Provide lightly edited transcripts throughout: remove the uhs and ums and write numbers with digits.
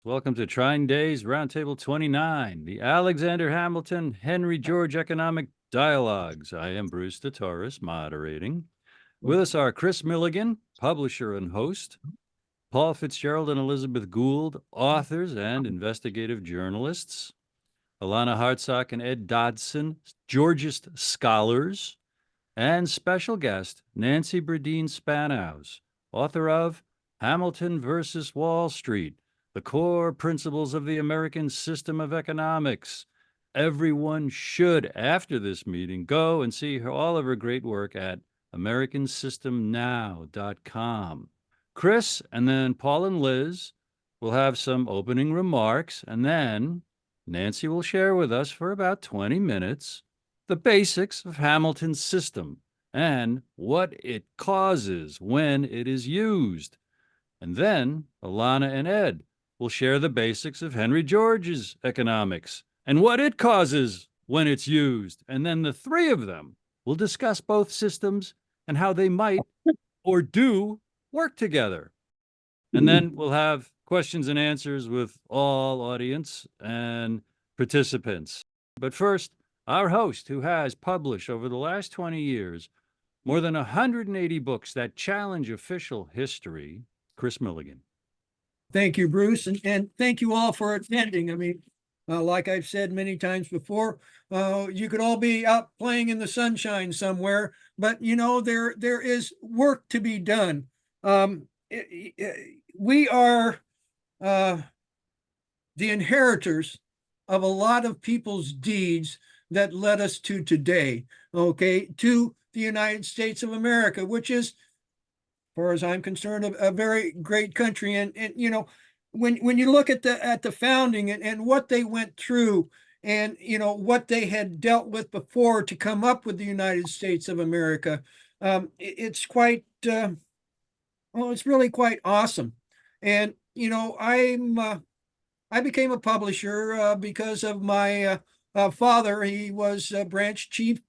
Welcome to TrineDay's Roundtable 29, the Alexander Hamilton Henry George Economic Dialogues. I am Bruce the Taurus, moderating. With us are Chris Milligan, publisher and host, Paul Fitzgerald and Elizabeth Gould, authors and investigative journalists, Alana Hartsock and Ed Dodson, Georgist scholars, and special guest Nancy Bradeen Spanows, author of Hamilton versus Wall Street, the core principles of the American system of economics. Everyone should, after this meeting, go and see all of her great work at americansystemnow.com. Chris and then Paul and Liz will have some opening remarks, and then Nancy will share with us for about 20 minutes the basics of Hamilton's system and what it causes when it is used. And then Alana and Ed will share the basics of Henry George's economics and what it causes when it's used. And then the three of them will discuss both systems and how they might or do work together. And then we'll have questions and answers with all audience and participants. But first, our host, who has published over the last 20 years more than 180 books that challenge official history, Chris Milligan. Thank you, Bruce, and thank you all for attending. I mean, like I've said many times before, you could all be out playing in the sunshine somewhere, but there is work to be done. We are the inheritors of a lot of people's deeds that led us to today, to the United States of America, which is, as far as I'm concerned, a very great country. And when you look at the founding and what they went through, and what they had dealt with before to come up with the United States of America, it's quite it's really quite awesome. And I became a publisher because of my father. He was branch chief,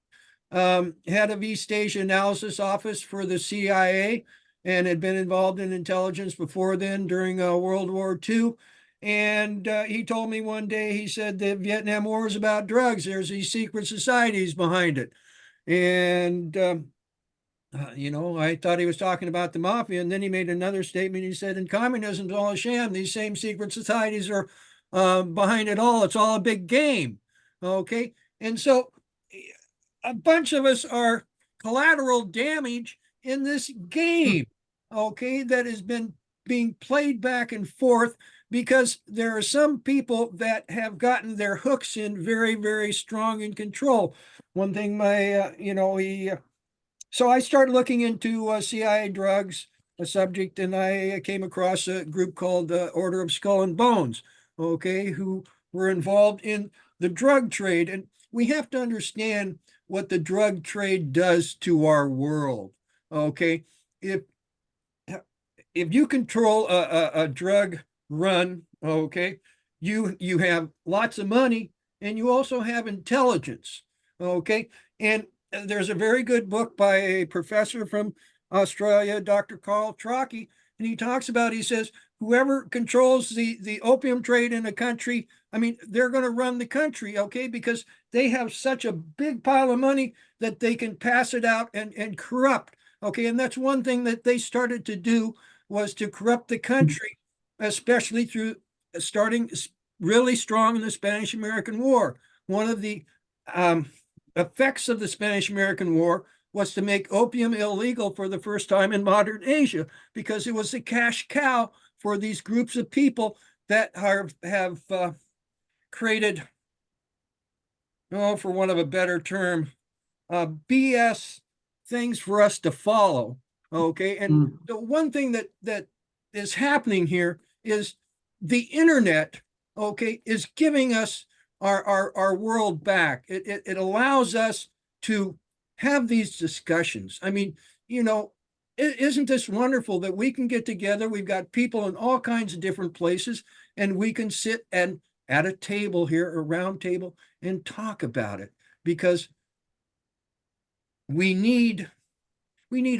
head of East Asia Analysis Office for the CIA, and had been involved in intelligence before then during World War II. And he told me one day, he said, the Vietnam War is about drugs. There's these secret societies behind it. And, I thought he was talking about the mafia. And then he made another statement. He said, and communism's all a sham. These same secret societies are behind it all. It's all a big game. Okay. And so a bunch of us are collateral damage in this game, that has been being played back and forth because there are some people that have gotten their hooks in very, very strong in control. One thing so I started looking into CIA drugs, a subject, and I came across a group called Order of Skull and Bones, who were involved in the drug trade. And we have to understand what the drug trade does to our world. If you control a drug run, you have lots of money, and you also have intelligence. And there's a very good book by a professor from Australia, Dr. Carl Trocchi, and he says, whoever controls the opium trade in a country, I mean, they're going to run the country, because they have such a big pile of money that they can pass it out and corrupt. And that's one thing that they started to do, was to corrupt the country, especially through starting really strong in the Spanish-American War. One of the effects of the Spanish-American War was to make opium illegal for the first time in modern Asia, because it was a cash cow for these groups of people that have created, for want of a better term, BS things for us to follow. And the one thing that is happening here is the internet, is giving us our world back. It allows us to have these discussions. I mean, isn't this wonderful that we can get together? We've got people in all kinds of different places, and we can sit at a table here, a round table, and talk about it, because we need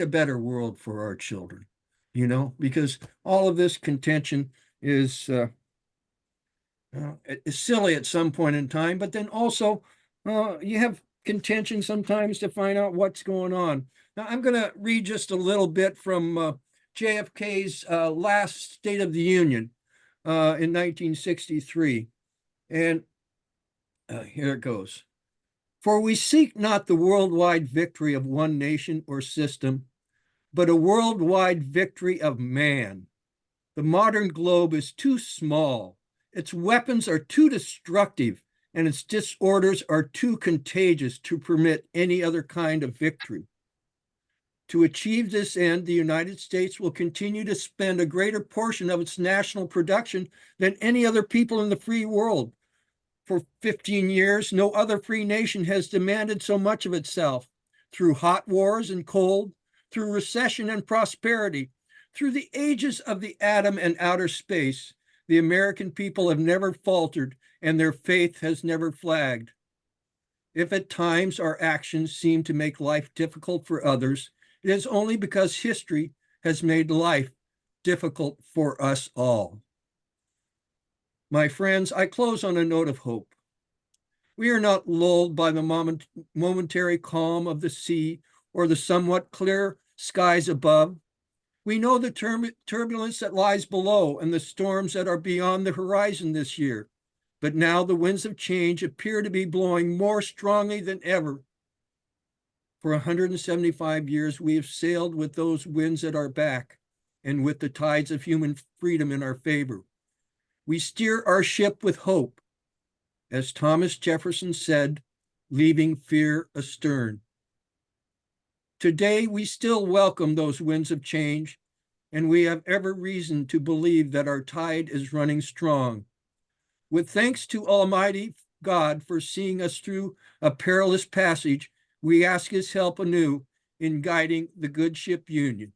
a better world for our children, because all of this contention is It's silly at some point in time, but then also you have contention sometimes to find out what's going on. Now, I'm going to read just a little bit from JFK's last State of the Union in 1963. And here it goes. For we seek not the worldwide victory of one nation or system, but a worldwide victory of man. The modern globe is too small, its weapons are too destructive, and its disorders are too contagious to permit any other kind of victory. To achieve this end, the United States will continue to spend a greater portion of its national production than any other people in the free world. For 15 years, no other free nation has demanded so much of itself. Through hot wars and cold, through recession and prosperity, through the ages of the atom and outer space, the American people have never faltered and their faith has never flagged. If at times our actions seem to make life difficult for others, it is only because history has made life difficult for us all. My friends, I close on a note of hope. We are not lulled by the momentary calm of the sea or the somewhat clear skies above. We know the turbulence that lies below and the storms that are beyond the horizon this year. But now the winds of change appear to be blowing more strongly than ever. For 175 years, we have sailed with those winds at our back and with the tides of human freedom in our favor. We steer our ship with hope, as Thomas Jefferson said, leaving fear astern. Today, we still welcome those winds of change, and we have every reason to believe that our tide is running strong. With thanks to Almighty God for seeing us through a perilous passage, we ask his help anew in guiding the good ship Union.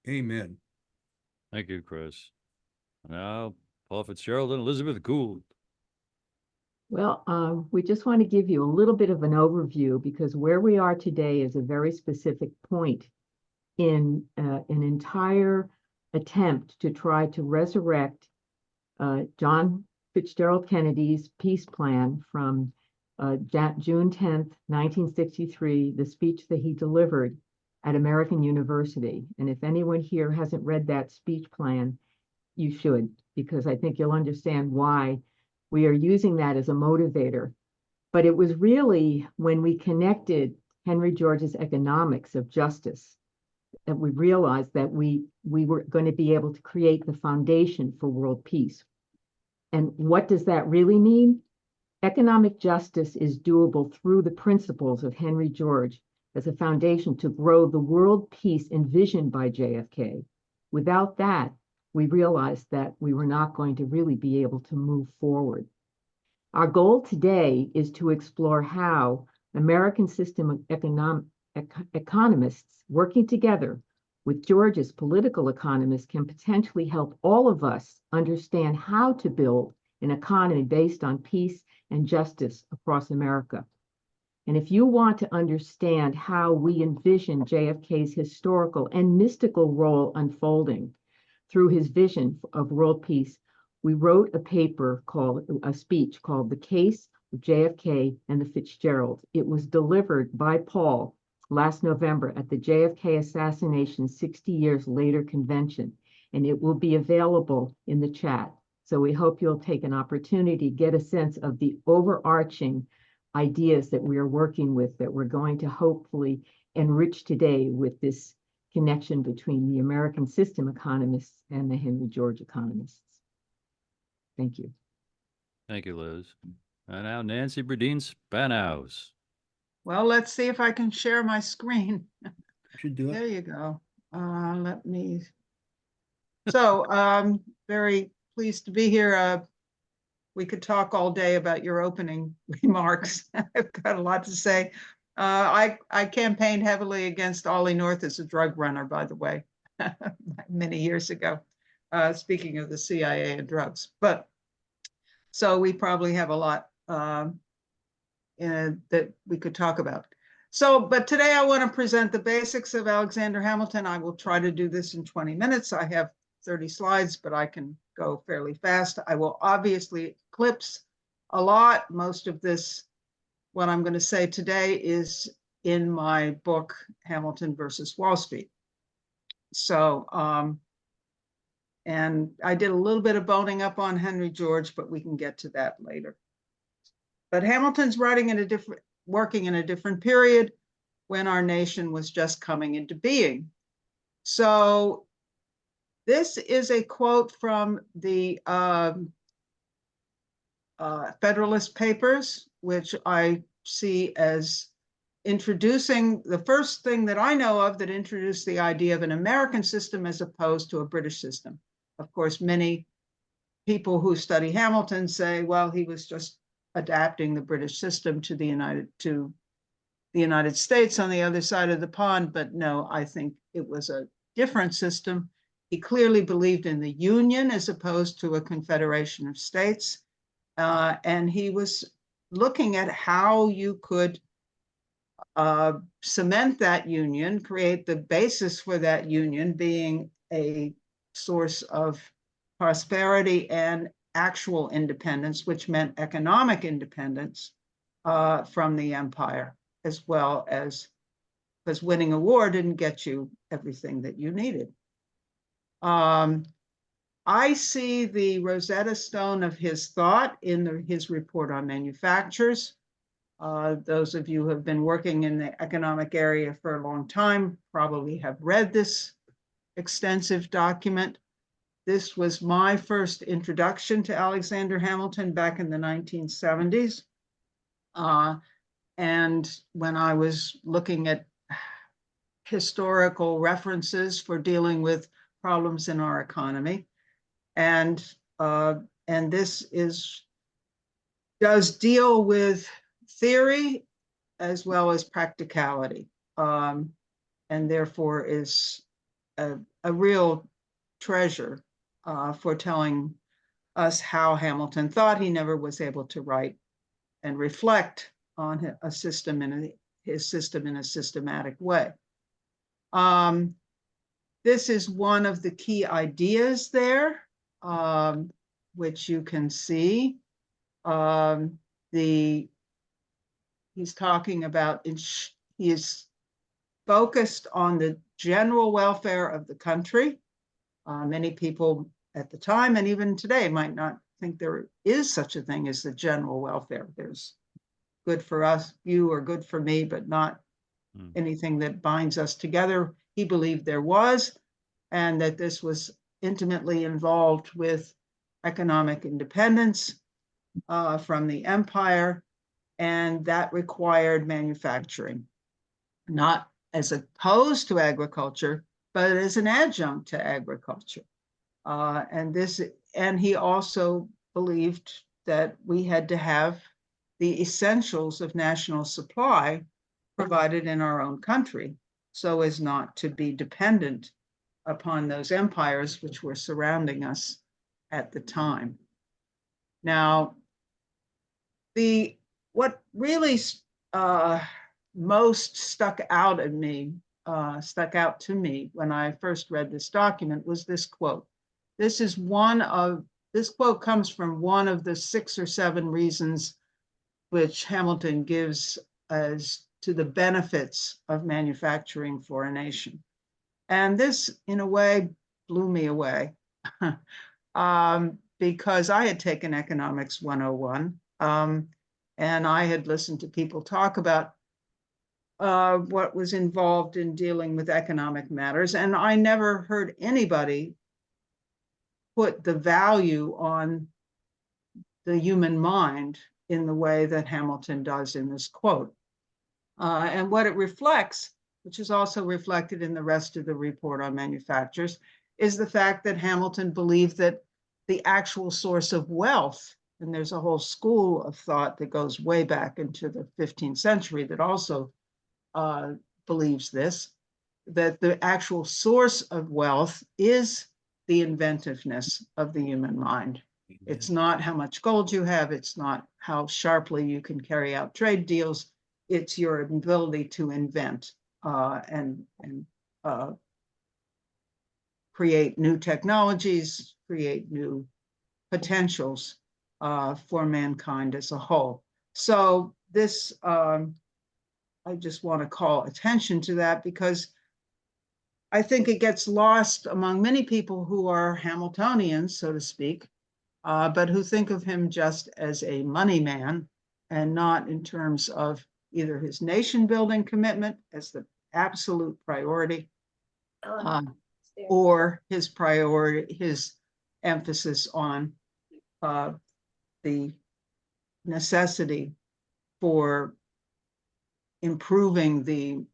Amen. Thank you, Chris. Now, Paul Fitzgerald and Elizabeth Gould. Well, we just want to give you a little bit of an overview because where we are today is a very specific point in an entire attempt to try to resurrect John Fitzgerald Kennedy's peace plan from June 10th, 1963, the speech that he delivered at American University. And if anyone here hasn't read that speech plan, you should, because I think you'll understand why we are using that as a motivator. But it was really when we connected Henry Georgist Economics of justice that we realized that we were going to be able to create the foundation for world peace. And what does that really mean? Economic justice is doable through the principles of Henry George as a foundation to grow the world peace envisioned by JFK. Without that, we realized that we were not going to really be able to move forward. Our goal today is to explore how American system of economists working together with George's political economists can potentially help all of us understand how to build an economy based on peace and justice across America. And if you want to understand how we envision JFK's historical and mystical role unfolding through his vision of world peace, we wrote a speech called The Case of JFK and the Fitzgeralds. It was delivered by Paul last November at the JFK Assassination 60 Years Later convention, and it will be available in the chat. So we hope you'll take an opportunity to get a sense of the overarching ideas that we are working with that we're going to hopefully enrich today with this connection between the American system economists and the Henry George economists. Thank you. Thank you, Liz. And now Nancy Bradeen Spanhaus. Well, let's see if I can share my screen. You should do it. There you go. Let me. So I'm very pleased to be here. We could talk all day about your opening remarks. I've got a lot to say. I campaigned heavily against Ollie North as a drug runner, by the way, many years ago, speaking of the CIA and drugs. But so we probably have a lot that we could talk about. So, but today I want to present the basics of Alexander Hamilton. I will try to do this in 20 minutes. I have 30 slides, but I can go fairly fast. I will obviously eclipse a lot. Most of this, what I'm going to say today, is in my book, Hamilton versus Wall Street. So, and I did a little bit of boning up on Henry George, but we can get to that later. But Hamilton's working in a different period when our nation was just coming into being. So this is a quote from the Federalist Papers, which I see as introducing the first thing that I know of that introduced the idea of an American system as opposed to a British system. Of course, many people who study Hamilton say, well, he was just adapting the British system to the United States on the other side of the pond. But no, I think it was a different system. He clearly believed in the Union as opposed to a confederation of states. And he was looking at how you could cement that union, create the basis for that union being a source of prosperity and actual independence, which meant economic independence from the empire, as well as, because winning a war didn't get you everything that you needed. I see the Rosetta Stone of his thought in his report on manufactures. Those of you who have been working in the economic area for a long time probably have read this extensive document. This was my first introduction to Alexander Hamilton back in the 1970s. And when I was looking at historical references for dealing with problems in our economy. And this does deal with theory as well as practicality, and therefore is a real treasure for telling us how Hamilton thought. He never was able to write and reflect on a system his system in a systematic way. This is one of the key ideas there, which you can see. He's talking about, he is focused on the general welfare of the country. Many people at the time and even today might not think there is such a thing as the general welfare. There's good for us, you, or good for me, but not anything that binds us together. He believed there was, and that this was intimately involved with economic independence from the empire, and that required manufacturing, not as opposed to agriculture, but as an adjunct to agriculture. And he also believed that we had to have the essentials of national supply provided in our own country, so as not to be dependent upon those empires which were surrounding us at the time. Now, what really most stuck out to me when I first read this document was this quote. This quote comes from one of the 6 or 7 reasons which Hamilton gives as to the benefits of manufacturing for a nation. And this, in a way, blew me away because I had taken Economics 101, and I had listened to people talk about what was involved in dealing with economic matters, and I never heard anybody put the value on the human mind in the way that Hamilton does in this quote. And what it reflects, which is also reflected in the rest of the report on manufactures, is the fact that Hamilton believed that the actual source of wealth, and there's a whole school of thought that goes way back into the 15th century that also believes this, that the actual source of wealth is the inventiveness of the human mind. It's not how much gold you have, it's not how sharply you can carry out trade deals, it's your ability to invent and create new technologies, create new potentials for mankind as a whole. So this, I just want to call attention to that because I think it gets lost among many people who are Hamiltonians, so to speak, but who think of him just as a money man and not in terms of either his nation building commitment as the absolute priority or his emphasis on the necessity for improving the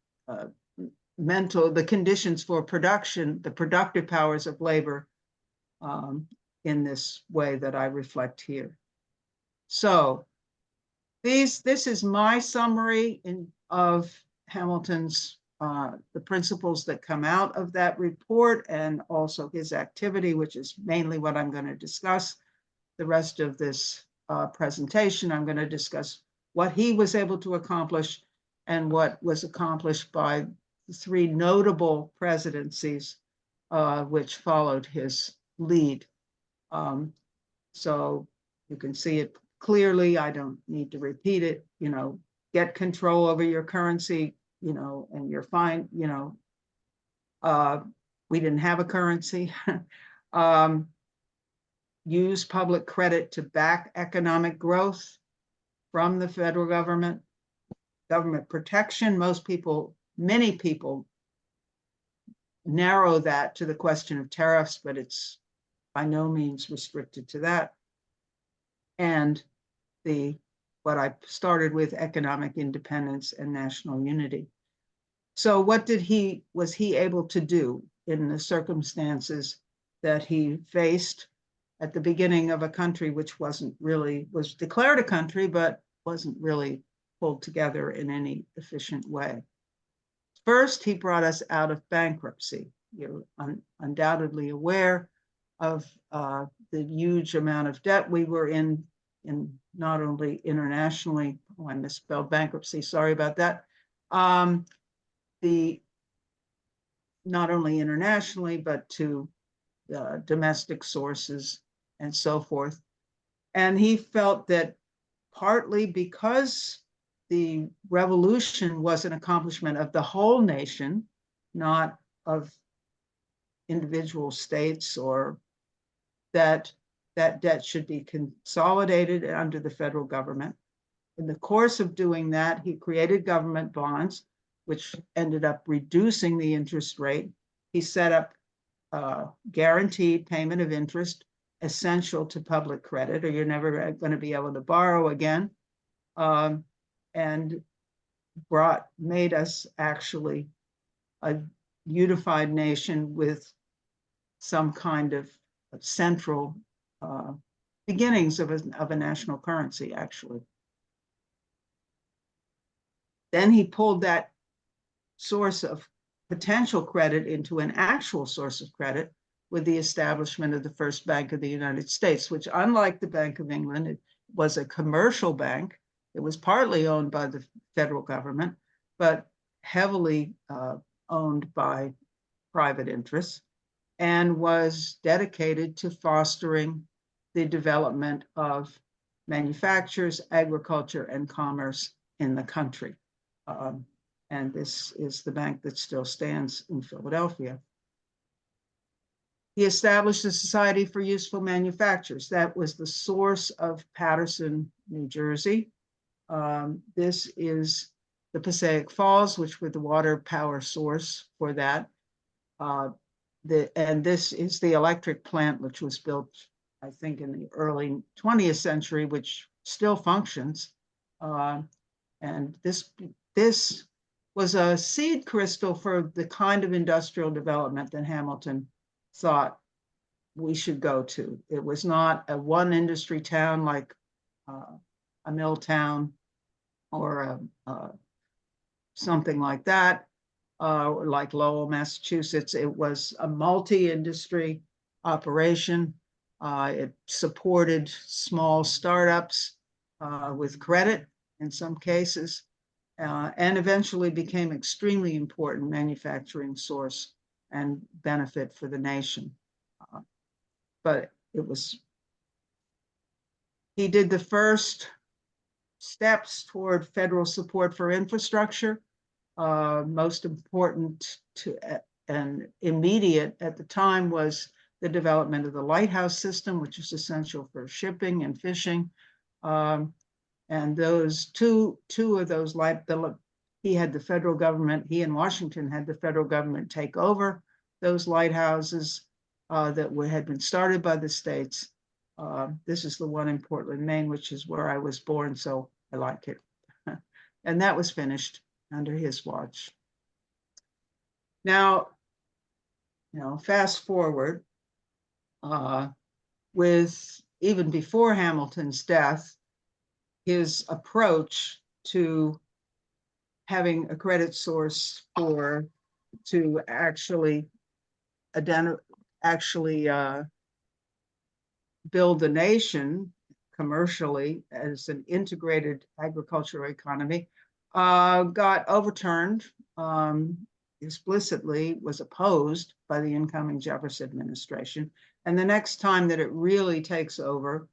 conditions for production, the productive powers of labor in this way that I reflect here. So this is my summary of Hamilton's, the principles that come out of that report and also his activity, which is mainly what I'm going to discuss. The rest of this presentation, I'm going to discuss what he was able to accomplish and what was accomplished by the three notable presidencies which followed his lead. So you can see it clearly. I don't need to repeat it. Get control over your currency, and you're fine. We didn't have a currency. Use public credit to back economic growth from the federal government. Government protection. Many people narrow that to the question of tariffs, but it's by no means restricted to that. And what I started with, economic independence and national unity. So what was he able to do in the circumstances that he faced at the beginning of a country which was declared a country, but wasn't really pulled together in any efficient way? First, he brought us out of bankruptcy. You're undoubtedly aware of the huge amount of debt we were in not only internationally, I misspelled bankruptcy, sorry about that. Not only internationally, but to domestic sources and so forth. And he felt that partly because the revolution was an accomplishment of the whole nation, not of individual states, or that debt should be consolidated under the federal government. In the course of doing that, he created government bonds, which ended up reducing the interest rate. He set up guaranteed payment of interest, essential to public credit, or you're never going to be able to borrow again, and made us actually a unified nation with some kind of central beginnings of a national currency, actually. Then he pulled that source of potential credit into an actual source of credit with the establishment of the first Bank of the United States, which, unlike the Bank of England, it was a commercial bank. It was partly owned by the federal government, but heavily owned by private interests, and was dedicated to fostering the development of manufactures, agriculture, and commerce in the country. And this is the bank that still stands in Philadelphia. He established the Society for Useful Manufactures. That was the source of Paterson, New Jersey. This is the Passaic Falls, which were the water power source for that. And this is the electric plant, which was built, I think, in the early 20th century, which still functions. And this was a seed crystal for the kind of industrial development that Hamilton thought we should go to. It was not a one industry town like a mill town or something like that, like Lowell, Massachusetts. It was a multi-industry operation. It supported small startups with credit in some cases, and eventually became extremely important manufacturing source and benefit for the nation. But he did the first steps toward federal support for infrastructure. Most important and immediate at the time was the development of the lighthouse system, which is essential for shipping and fishing. And those two of those, he had the federal government, he and Washington had the federal government take over those lighthouses that had been started by the states. This is the one in Portland, Maine, which is where I was born, so I like it. And that was finished under his watch. Now, fast forward, with even before Hamilton's death, his approach to having a credit source to actually build the nation commercially as an integrated agricultural economy got overturned, explicitly was opposed by the incoming Jefferson administration. And the next time that it really takes over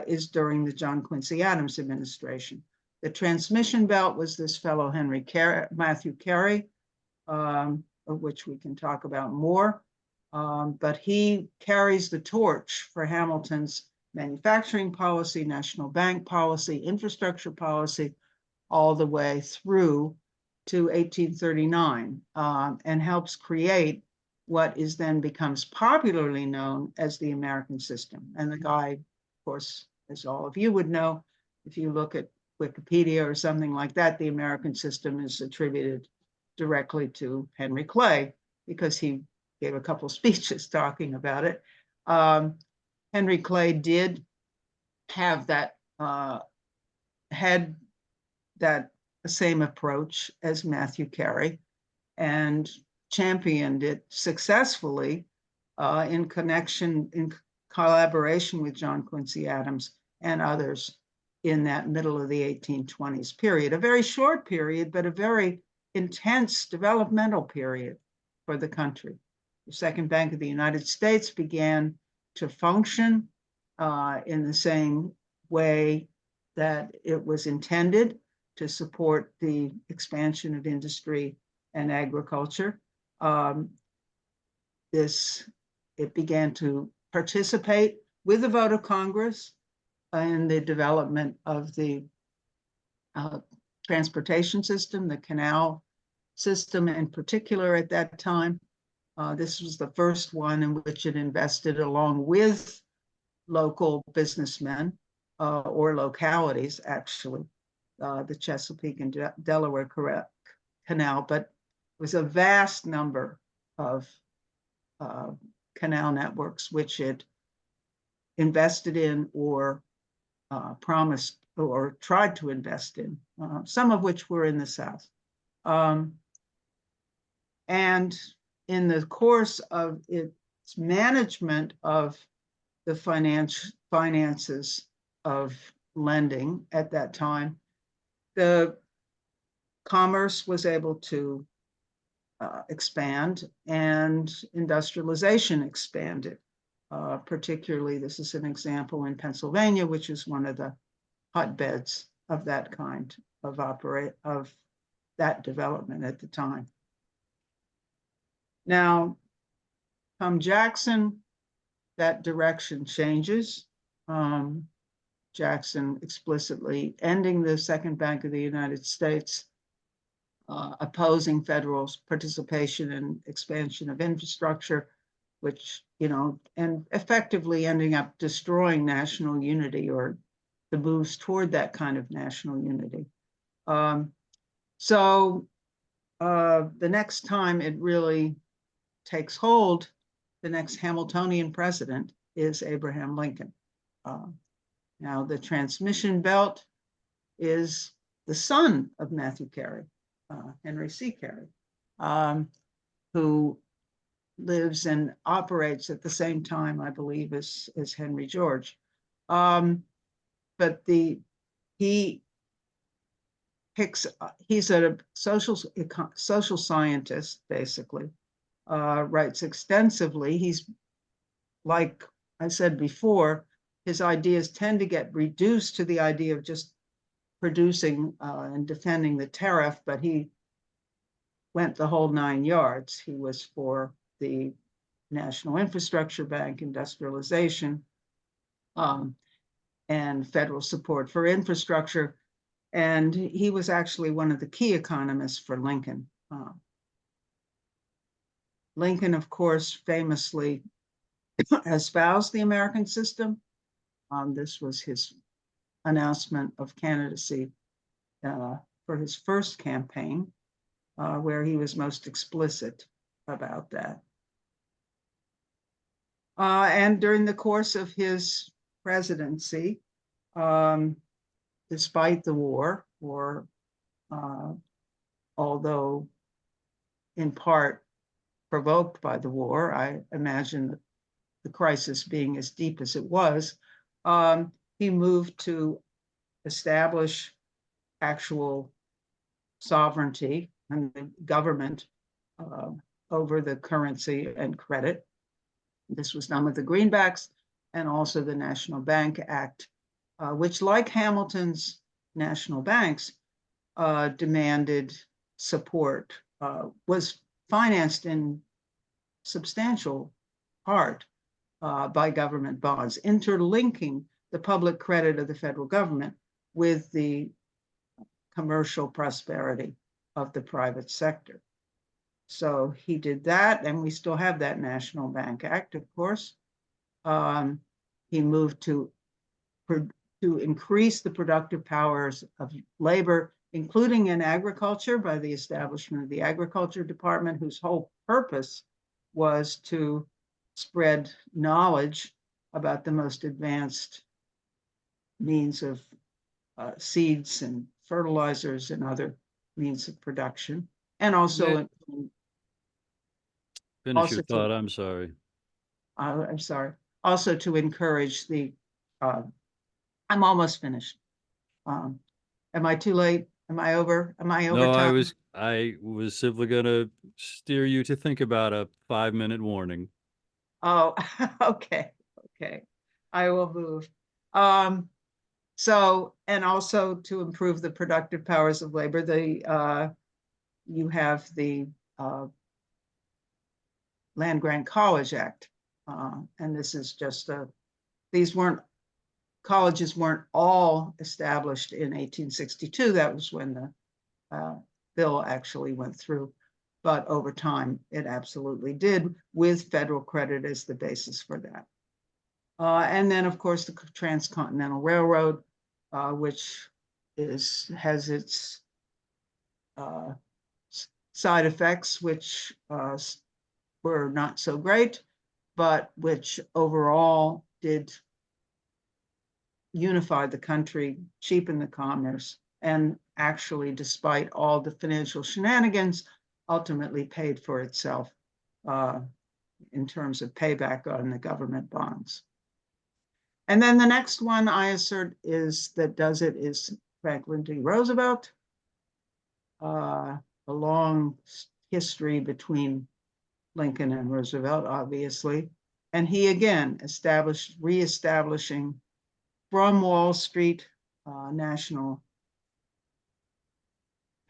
is during the John Quincy Adams administration. The transmission belt was this fellow Matthew Carey, of which we can talk about more. But he carries the torch for Hamilton's manufacturing policy, national bank policy, infrastructure policy, all the way through to 1839, and helps create what is then becomes popularly known as the American system. And the guy, of course, as all of you would know, if you look at Wikipedia or something like that, the American system is attributed directly to Henry Clay because he gave a couple speeches talking about it. Henry Clay did have that, had that same approach as Matthew Carey and championed it successfully in collaboration with John Quincy Adams and others in that middle of the 1820s period, a very short period, but a very intense developmental period for the country. The Second Bank of the United States began to function in the same way that it was intended to support the expansion of industry and agriculture. It began to participate with the vote of Congress in the development of the transportation system, the canal system in particular at that time. This was the first one in which it invested along with local businessmen or localities, actually, the Chesapeake and Delaware Canal, but it was a vast number of canal networks which it invested in or promised or tried to invest in, some of which were in the South. And in the course of its management of the finances of lending at that time, the commerce was able to expand and industrialization expanded. Particularly, this is an example in Pennsylvania, which is one of the hotbeds of that kind of that development at the time. Now, come Jackson, that direction changes. Jackson explicitly ending the Second Bank of the United States, opposing federal participation and expansion of infrastructure, which, and effectively ending up destroying national unity or the moves toward that kind of national unity. So the next time it really takes hold, the next Hamiltonian president is Abraham Lincoln. Now, the transmission belt is the son of Matthew Carey, Henry C. Carey, who lives and operates at the same time, I believe, as Henry George. But he's a social scientist, basically, writes extensively. He's, like I said before, his ideas tend to get reduced to the idea of just producing and defending the tariff, but he went the whole 9 yards. He was for the National Infrastructure Bank, industrialization, and federal support for infrastructure. And he was actually one of the key economists for Lincoln. Lincoln, of course, famously espoused the American system. This was his announcement of candidacy for his first campaign, where he was most explicit about that. And during the course of his presidency, despite the war, or although in part provoked by the war, I imagine the crisis being as deep as it was, he moved to establish actual sovereignty and the government over the currency and credit. This was done with the Greenbacks and also the National Bank Act, which, like Hamilton's national banks, demanded support, was financed in substantial part by government bonds, interlinking the public credit of the federal government with the commercial prosperity of the private sector. So he did that, and we still have that National Bank Act, of course. He moved to increase the productive powers of labor, including in agriculture, by the establishment of the Agriculture Department, whose whole purpose was to spread knowledge about the most advanced means of seeds and fertilizers and other means of production, and also Finish also your to- thought. I'm sorry. I'm sorry, also to encourage the, I'm almost finished. Am I too late? Am I over? Am I over No, time? I was simply going to steer you to think about a 5-minute warning. Oh, okay, okay. I will move. So, and also to improve the productive powers of labor, you have the Land Grant College Act. And this is just colleges weren't all established in 1862. That was when the bill actually went through. But over time, it absolutely did, with federal credit as the basis for that. And then, of course, the Transcontinental Railroad, which has its side effects, which were not so great, but which overall did unify the country, cheapen the commerce, and actually, despite all the financial shenanigans, ultimately paid for itself in terms of payback on the government bonds. And then the next one I assert is Franklin D. Roosevelt. A long history between Lincoln and Roosevelt, obviously. And he again reestablishing from Wall Street national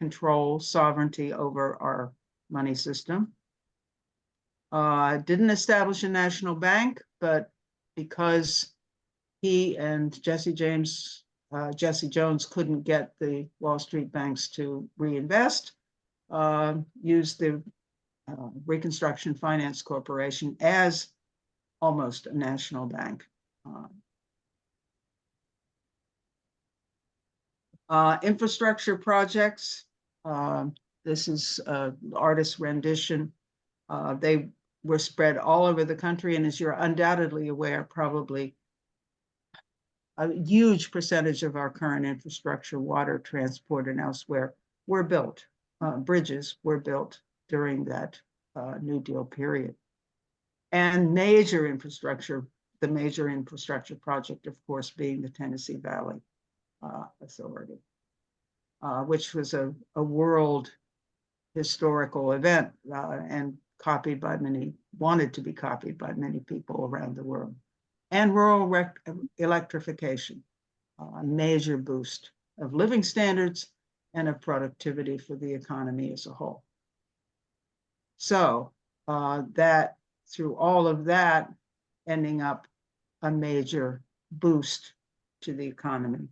control, sovereignty over our money system. Didn't establish a national bank, but because he and Jesse Jones couldn't get the Wall Street banks to reinvest, used the Reconstruction Finance Corporation as almost a national bank. Infrastructure projects. This is an artist's rendition. They were spread all over the country, and as you're undoubtedly aware, probably a huge percentage of our current infrastructure, water, transport, and elsewhere, were built. Bridges were built during that New Deal period. And the major infrastructure project, of course, being the Tennessee Valley Authority, which was a world historical event and copied by many, wanted to be copied by many people around the world. And rural electrification, a major boost of living standards and of productivity for the economy as a whole. So that through all of that, ending up a major boost to the economy.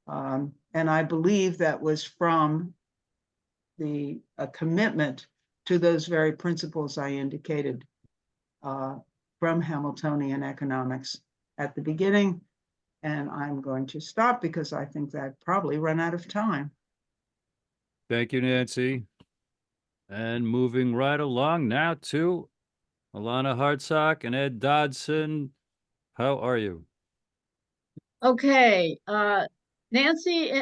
And I believe that was from the commitment to those very principles I indicated from Hamiltonian economics at the beginning. And I'm going to stop because I think that I've probably run out of time. Thank you, Nancy. And moving right along now to Alana Hartsock and Ed Dodson. How are you? Okay, Nancy,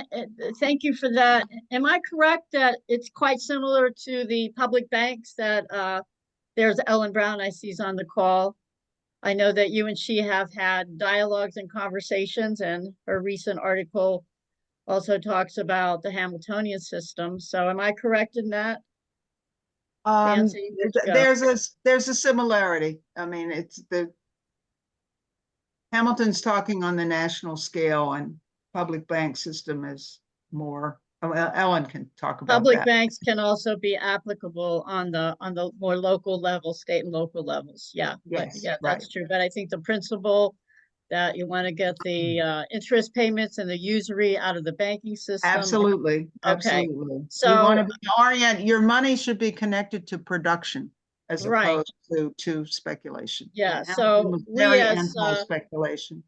thank you for that. Am I correct that it's quite similar to the public banks that there's Ellen Brown I see is on the call? I know that you and she have had dialogues and conversations, and her recent article also talks about the Hamiltonian system. So am I correct in that? Nancy, where'd you go? There's a similarity. I mean, it's the Hamilton's talking on the national scale, and public bank system is more. Ellen can talk about Public that. banks can also be applicable on the more local level, state and local levels. Yeah, but Yes, yeah, right. that's true. But I think the principle that you want to get the interest payments and the usury out of the banking system. Absolutely, Okay. absolutely. So you want to orient your money should be connected to production as right. opposed to speculation. Yeah. And So Hamilton was we very as anti-speculation.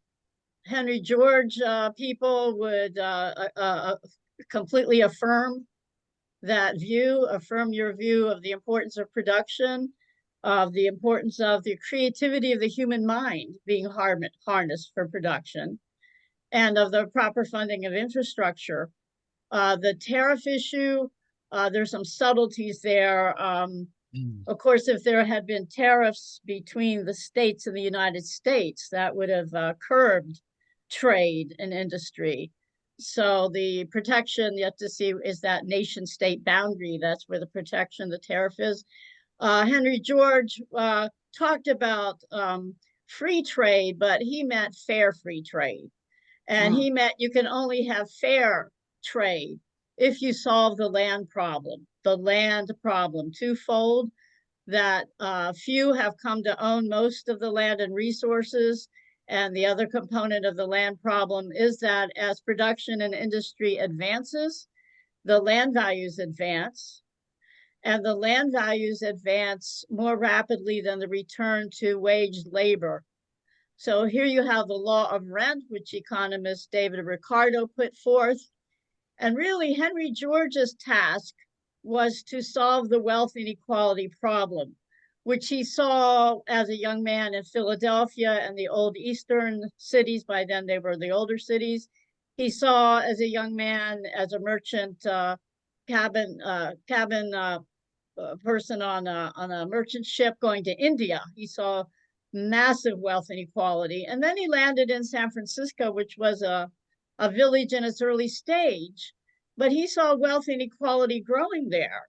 Henry George people would completely affirm that view, affirm your view of the importance of production, of the importance of the creativity of the human mind being harnessed for production, and of the proper funding of infrastructure. The tariff issue, there's some subtleties there. Of course, if there had been tariffs between the states and the United States, that would have curbed trade and industry. So the protection, you have to see, is that nation state boundary. That's where the protection, the tariff is. Henry George talked about free trade, but he meant fair free trade. And he meant you can only have fair trade if you solve the land problem twofold, that few have come to own most of the land and resources. And the other component of the land problem is that as production and industry advances, the land values advance. And the land values advance more rapidly than the return to waged labor. So here you have the law of rent, which economist David Ricardo put forth. And really, Henry George's task was to solve the wealth inequality problem, which he saw as a young man in Philadelphia and the old Eastern cities. By then, they were the older cities. He saw as a young man, as a merchant cabin person on a merchant ship going to India. He saw massive wealth inequality. And then he landed in San Francisco, which was a village in its early stage, but he saw wealth inequality growing there.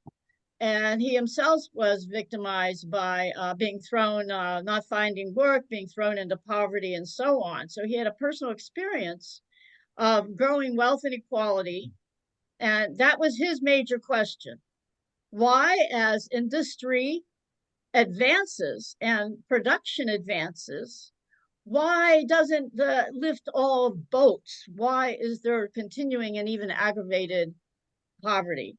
And he himself was victimized by being thrown, not finding work, being thrown into poverty, and so on. So he had a personal experience of growing wealth inequality. And that was his major question. Why, as industry advances and production advances, why doesn't the lift all boats? Why is there continuing and even aggravated poverty?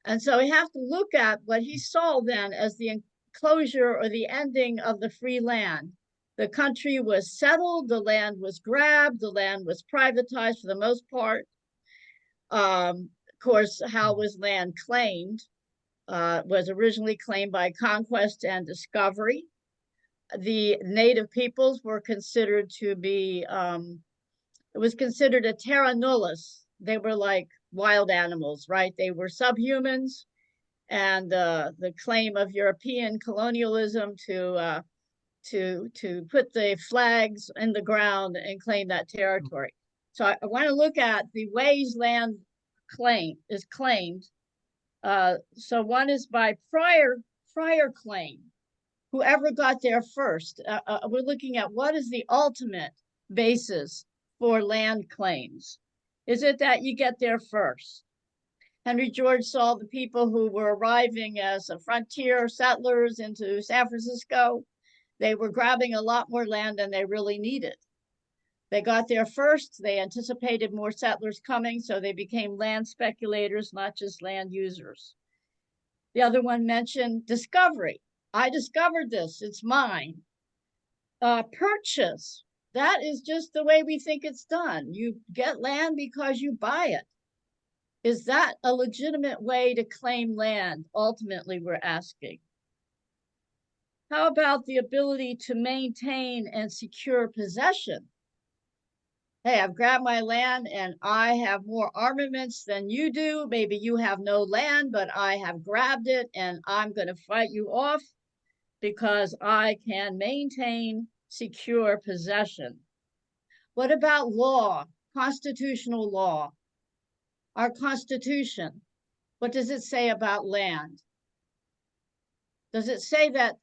And so we have to look at what he saw then as the enclosure or the ending of the free land. The country was settled, the land was grabbed, the land was privatized for the most part. Of course, how was land claimed? Was originally claimed by conquest and discovery. The native peoples were considered to be, it was considered a terra nullius. They were like wild animals, right? They were subhumans. And the claim of European colonialism to put the flags in the ground and claim that territory. So I want to look at the ways land is claimed. So one is by prior claim. whoever got there first. We're looking at what is the ultimate basis for land claims. Is it that you get there first? Henry George saw the people who were arriving as frontier settlers into San Francisco. They were grabbing a lot more land than they really needed. They got there first. They anticipated more settlers coming, so they became land speculators, not just land users. The other one mentioned discovery. I discovered this, it's mine. Purchase, that is just the way we think it's done. You get land because you buy it. Is that a legitimate way to claim land? Ultimately, we're asking. How about the ability to maintain and secure possession? Hey, I've grabbed my land and I have more armaments than you do. Maybe you have no land, but I have grabbed it and I'm going to fight you off because I can maintain secure possession. What about law, constitutional law? Our Constitution, what does it say about land? Does it say that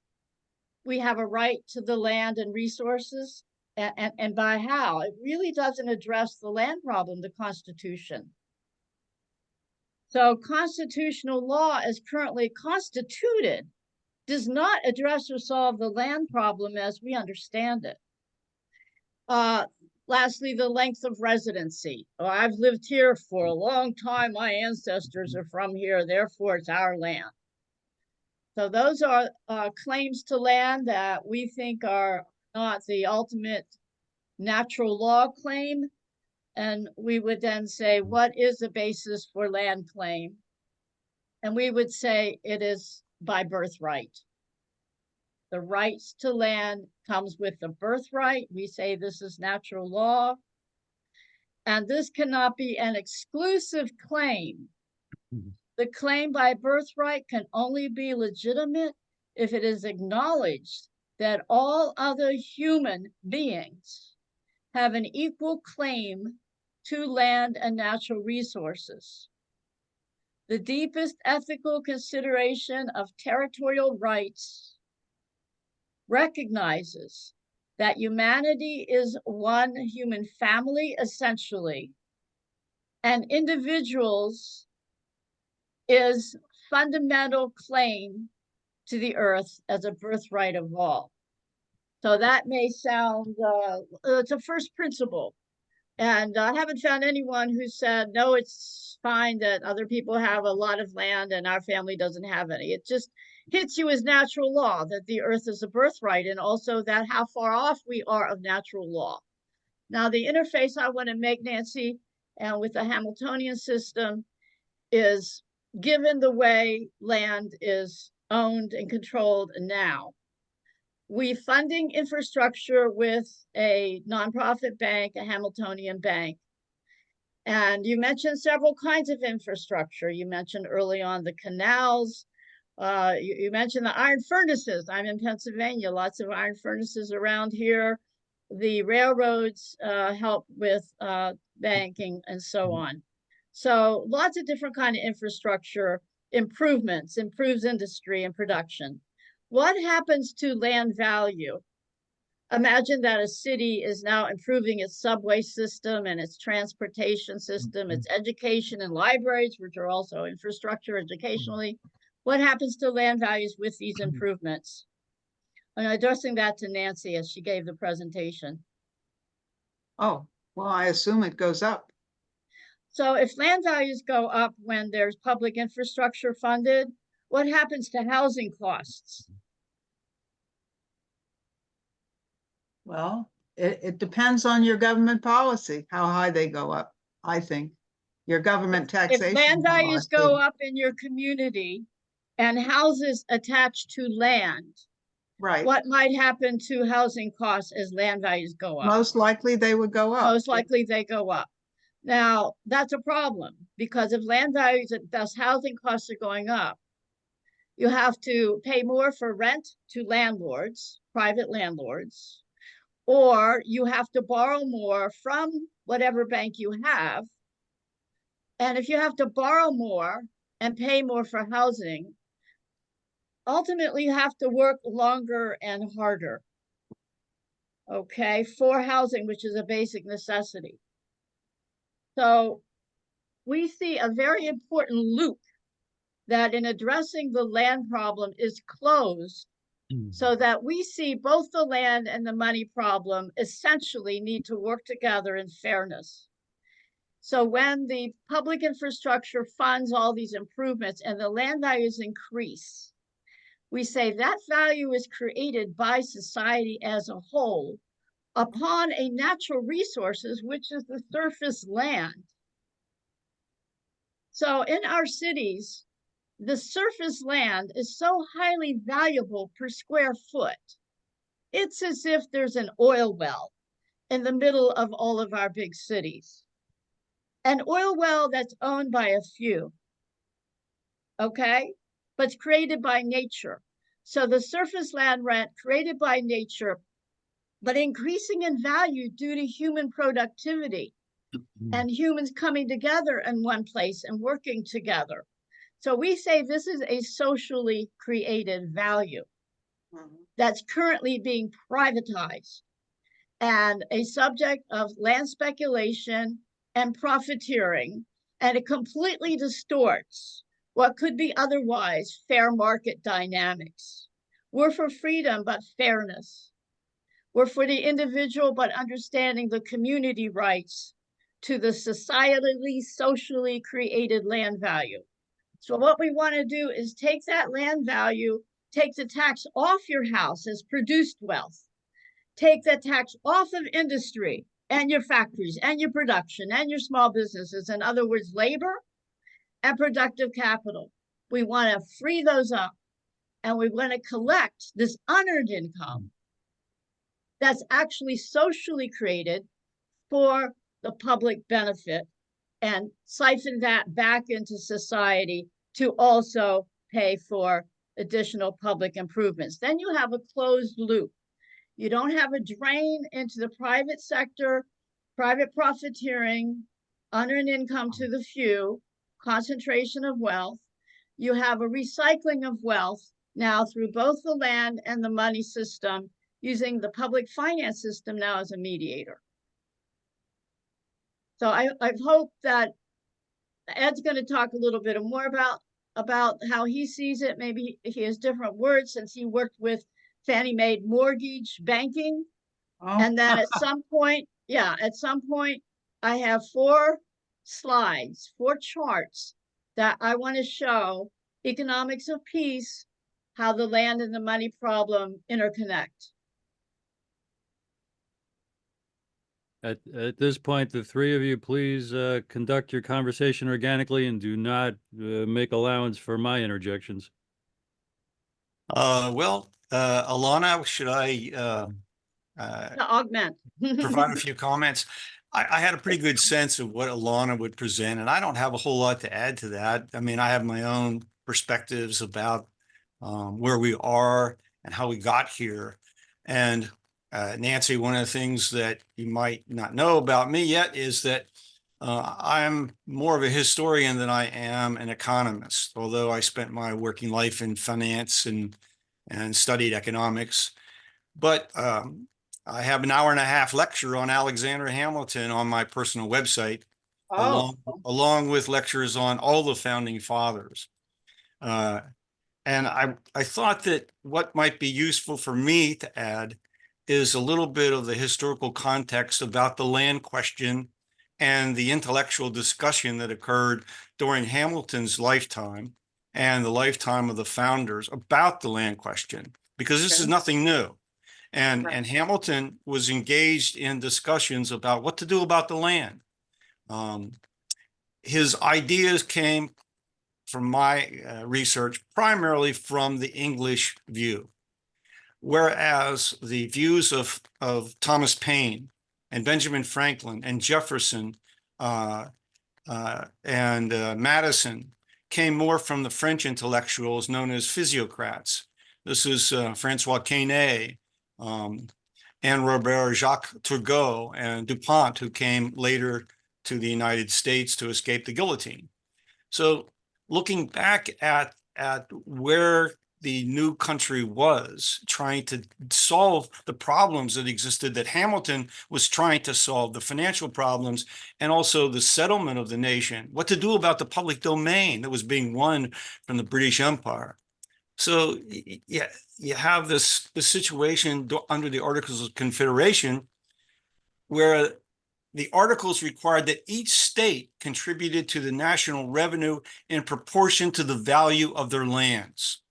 we have a right to the land and resources? And by how? It really doesn't address the land problem, the Constitution. So constitutional law as currently constituted does not address or solve the land problem as we understand it. Lastly, the length of residency. Oh, I've lived here for a long time. My ancestors are from here, therefore it's our land. So those are claims to land that we think are not the ultimate natural law claim. And we would then say, what is the basis for land claim? And we would say it is by birthright. The rights to land comes with the birthright. We say this is natural law. And this cannot be an exclusive claim. The claim by birthright can only be legitimate if it is acknowledged that all other human beings have an equal claim to land and natural resources. The deepest ethical consideration of territorial rights recognizes that humanity is one human family, essentially, and individuals is fundamental claim to the earth as a birthright of all. So that may sound, it's a first principle. And I haven't found anyone who said, no, it's fine that other people have a lot of land and our family doesn't have any. It just hits you as natural law that the earth is a birthright, and also that how far off we are of natural law. Now, the interface I want to make, Nancy, and with the Hamiltonian system is, given the way land is owned and controlled now, we funding infrastructure with a nonprofit bank, a Hamiltonian bank. And you mentioned several kinds of infrastructure. You mentioned early on the canals. You mentioned the iron furnaces. I'm in Pennsylvania, lots of iron furnaces around here. The railroads help with banking and so on. So lots of different kind of infrastructure improvements, improves industry and production. What happens to land value? Imagine that a city is now improving its subway system and its transportation system, its education and libraries, which are also infrastructure educationally. What happens to land values with these improvements? I'm addressing that to Nancy as she gave the presentation. Oh, well, I assume it goes up. So if land values go up when there's public infrastructure funded, what happens to housing costs? Well, it depends on your government policy, how high they go up, I think. Your government taxation. If land values go policy. up in your community and houses attached to land, Right. what might happen to housing costs as land values go up? Most likely they would go up. Most likely they go up. Now, that's a problem, because if land values, thus housing costs are going up, you have to pay more for rent to landlords, private landlords, or you have to borrow more from whatever bank you have. And if you have to borrow more and pay more for housing, ultimately have to work longer and harder, okay, for housing, which is a basic necessity. So we see a very important loop that in addressing the land problem is closed, so that we see both the land and the money problem essentially need to work together in fairness. So when the public infrastructure funds all these improvements and the land values increase, we say that value is created by society as a whole upon a natural resources, which is the surface land. So in our cities, the surface land is so highly valuable per square foot. It's as if there's an oil well in the middle of all of our big cities. An oil well that's owned by a few, okay? But it's created by nature. So the surface land rent created by nature, but increasing in value due to human productivity and humans coming together in one place and working together. So we say this is a socially created value that's currently being privatized and a subject of land speculation and profiteering, and it completely distorts what could be otherwise fair market dynamics. We're for freedom, but fairness. We're for the individual, but understanding the community rights to the societally, socially created land value. So what we want to do is take that land value, take the tax off your house as produced wealth, take the tax off of industry and your factories and your production and your small businesses. In other words, labor and productive capital. We want to free those up, and we want to collect this unearned income that's actually socially created for the public benefit and siphon that back into society to also pay for additional public improvements. Then you have a closed loop. You don't have a drain into the private sector, private profiteering, unearned income to the few, concentration of wealth. You have a recycling of wealth now through both the land and the money system, using the public finance system now as a mediator. So I hope that Ed's going to talk a little bit more about how he sees it. Maybe he has different words since he worked with Fannie Mae mortgage banking. Oh, And then at some point, I have 4 slides, 4 charts that I want to show economics of peace, how the land and the money problem interconnect. At this point, the three of you, please conduct your conversation organically and do not make allowance for my interjections. Alana, should I To augment. provide a few comments? I had a pretty good sense of what Alana would present, and I don't have a whole lot to add to that. I mean, I have my own perspectives about where we are and how we got here. And Nancy, one of the things that you might not know about me yet is that I'm more of a historian than I am an economist, although I spent my working life in finance and studied economics. But I have an hour-and-a-half lecture on Alexander Hamilton on my personal website, along with lectures on all the founding fathers. And I thought that what might be useful for me to add is a little bit of the historical context about the land question and the intellectual discussion that occurred during Hamilton's lifetime and the lifetime of the founders about the land question, because this is nothing new. And Hamilton was engaged in discussions about what to do about the land. His ideas came from my research primarily from the English view, whereas the views of Thomas Paine and Benjamin Franklin and Jefferson and Madison came more from the French intellectuals known as physiocrats. This is Francois Quesnay, and Robert Jacques Turgot and Dupont, who came later to the United States to escape the guillotine. So looking back at where the new country was, trying to solve the problems that existed that Hamilton was trying to solve, the financial problems, and also the settlement of the nation, what to do about the public domain that was being won from the British Empire. So yeah, you have this situation under the Articles of Confederation where the articles required that each state contributed to the national revenue in proportion to the value of their lands.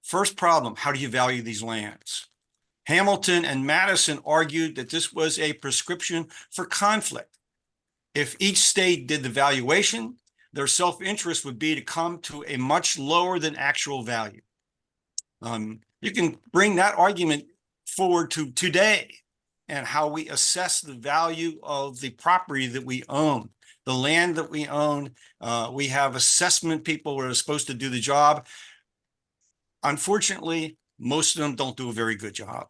First problem, how do you value these lands? Hamilton and Madison argued that this was a prescription for conflict. If each state did the valuation, their self-interest would be to come to a much lower than actual value. You can bring that argument forward to today and how we assess the value of the property that we own, the land that we own. We have assessment people who are supposed to do the job. Unfortunately, most of them don't do a very good job.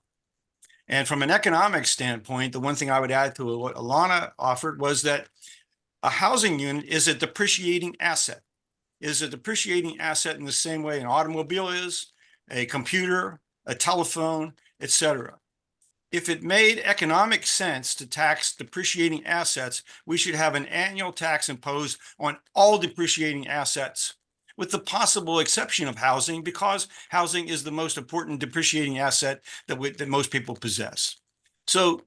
And from an economic standpoint, the one thing I would add to what Alana offered was that a housing unit is a depreciating asset. Is a depreciating asset in the same way an automobile is, a computer, a telephone, etc. If it made economic sense to tax depreciating assets, we should have an annual tax imposed on all depreciating assets, with the possible exception of housing, because housing is the most important depreciating asset that most people possess. So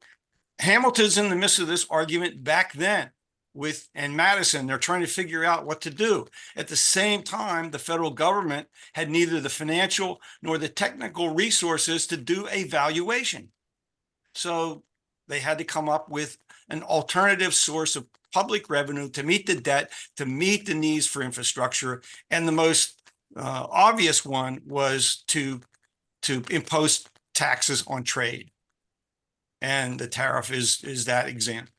Hamilton's in the midst of this argument back then and Madison. They're trying to figure out what to do. At the same time, the federal government had neither the financial nor the technical resources to do a valuation. So they had to come up with an alternative source of public revenue to meet the debt, to meet the needs for infrastructure. And the most obvious one was to impose taxes on trade. And the tariff is that example.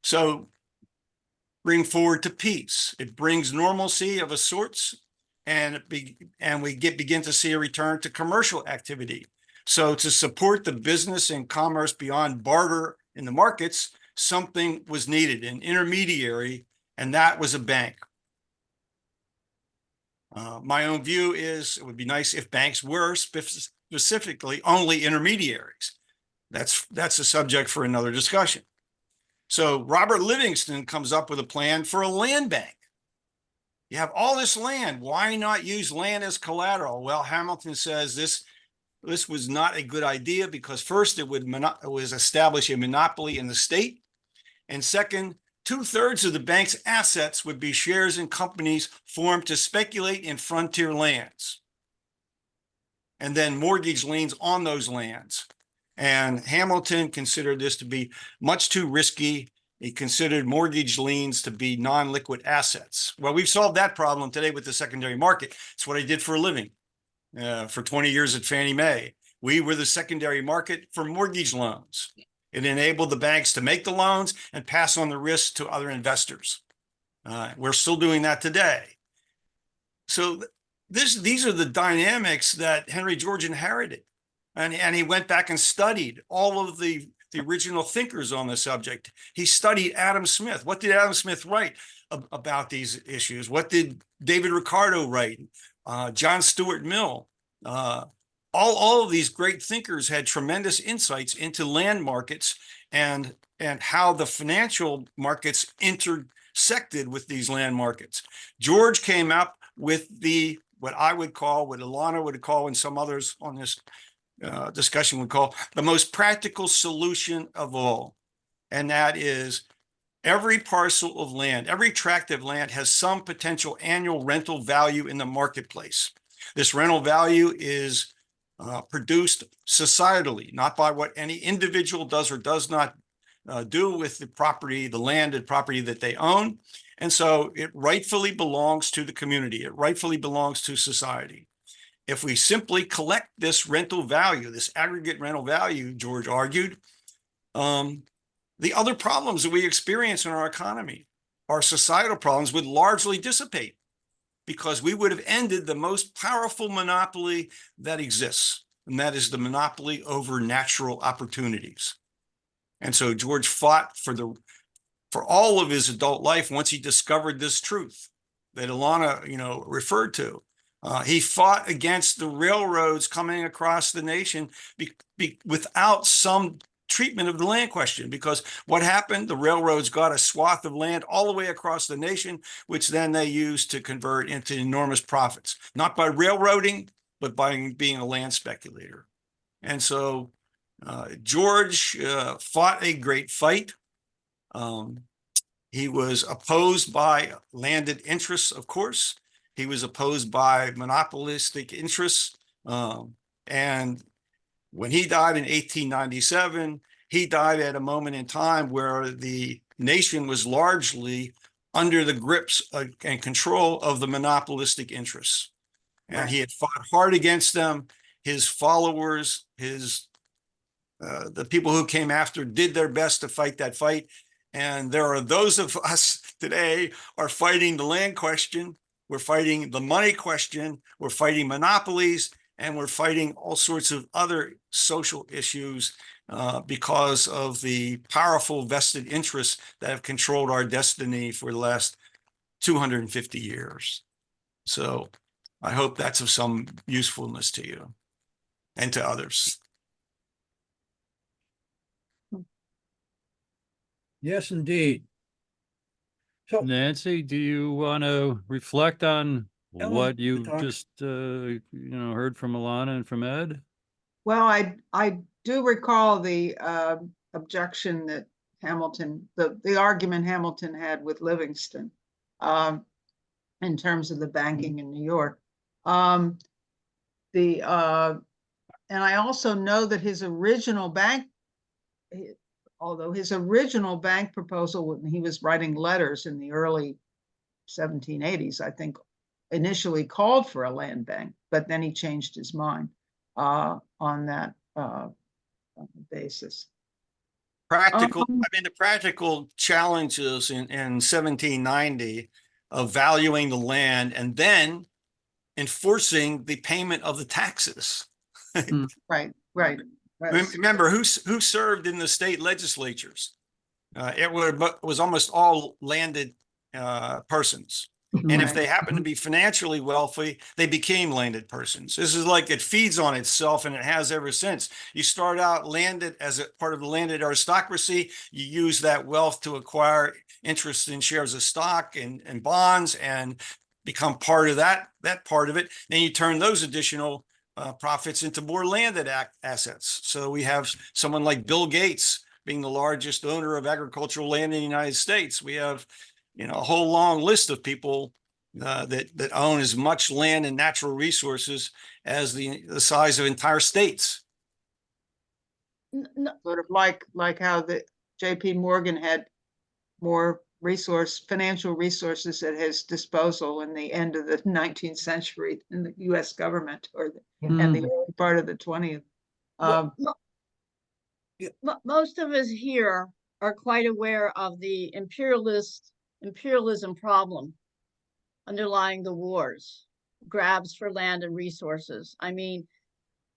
So bring forward to peace. It brings normalcy of a sorts, and we begin to see a return to commercial activity. So to support the business and commerce beyond barter in the markets, something was needed, an intermediary, and that was a bank. My own view is it would be nice if banks were specifically only intermediaries. That's a subject for another discussion. So Robert Livingston comes up with a plan for a land bank. You have all this land. Why not use land as collateral? Well, Hamilton says this was not a good idea because first it was establish a monopoly in the state. And second, 2/3 of the bank's assets would be shares in companies formed to speculate in frontier lands, and then mortgage liens on those lands. And Hamilton considered this to be much too risky. He considered mortgage liens to be non-liquid assets. Well, we've solved that problem today with the secondary market. It's what I did for a living for 20 years at Fannie Mae. We were the secondary market for mortgage loans. It enabled the banks to make the loans and pass on the risk to other investors. We're still doing that today. So these are the dynamics that Henry George inherited. And he went back and studied all of the original thinkers on the subject. He studied Adam Smith. What did Adam Smith write about these issues? What did David Ricardo write? John Stuart Mill? All of these great thinkers had tremendous insights into land markets and how the financial markets intersected with these land markets. George came up with what I would call, what Alana would call, and some others on this discussion would call the most practical solution of all. And that is every parcel of land, every tract of land has some potential annual rental value in the marketplace. This rental value is produced societally, not by what any individual does or does not do with the property, the land and property that they own. And so it rightfully belongs to the community. It rightfully belongs to society. If we simply collect this rental value, this aggregate rental value, George argued, the other problems that we experience in our economy, our societal problems, would largely dissipate because we would have ended the most powerful monopoly that exists, and that is the monopoly over natural opportunities. And so George fought for all of his adult life once he discovered this truth that Alana, referred to. He fought against the railroads coming across the nation without some treatment of the land question, because what happened? The railroads got a swath of land all the way across the nation, which then they used to convert into enormous profits, not by railroading, but by being a land speculator. And so George fought a great fight. He was opposed by landed interests, of course. He was opposed by monopolistic interests. And when he died in 1897, he died at a moment in time where the nation was largely under the grips and control of the monopolistic interests. And he had fought hard against them. His followers, the people who came after did their best to fight that fight. And there are those of us today are fighting the land question. We're fighting the money question. We're fighting monopolies, and we're fighting all sorts of other social issues because of the powerful vested interests that have controlled our destiny for the last 250 years. So I hope that's of some usefulness to you and to others. Yes, indeed. So Nancy, do you want to reflect on Ellen, what to you talk. just heard from Alana and from Ed? Well, I do recall the objection that Hamilton, the argument Hamilton had with Livingston in terms of the banking in New York. And I also know that his original bank, although his original bank proposal, when he was writing letters in the early 1780s, I think, initially called for a land bank, but then he changed his mind on that basis. Practical, I mean, the practical challenges in 1790 of valuing the land and then enforcing the payment of the taxes. Right. Remember, who served in the state legislatures? It was almost all landed persons. And if they happened to be financially wealthy, they became landed persons. This is like it feeds on itself, and it has ever since. You start out landed as a part of the landed aristocracy. You use that wealth to acquire interest in shares of stock and bonds and become part of that part of it. Then you turn those additional profits into more landed assets. So we have someone like Bill Gates being the largest owner of agricultural land in the United States. We have a whole long list of people that own as much land and natural resources as the size of entire states. Sort of like how the J.P. Morgan had more financial resources at his disposal in the end of the 19th century in the U.S. government and the early part of the 20th. Most of us here are quite aware of the imperialism problem underlying the wars, grabs for land and resources. I mean,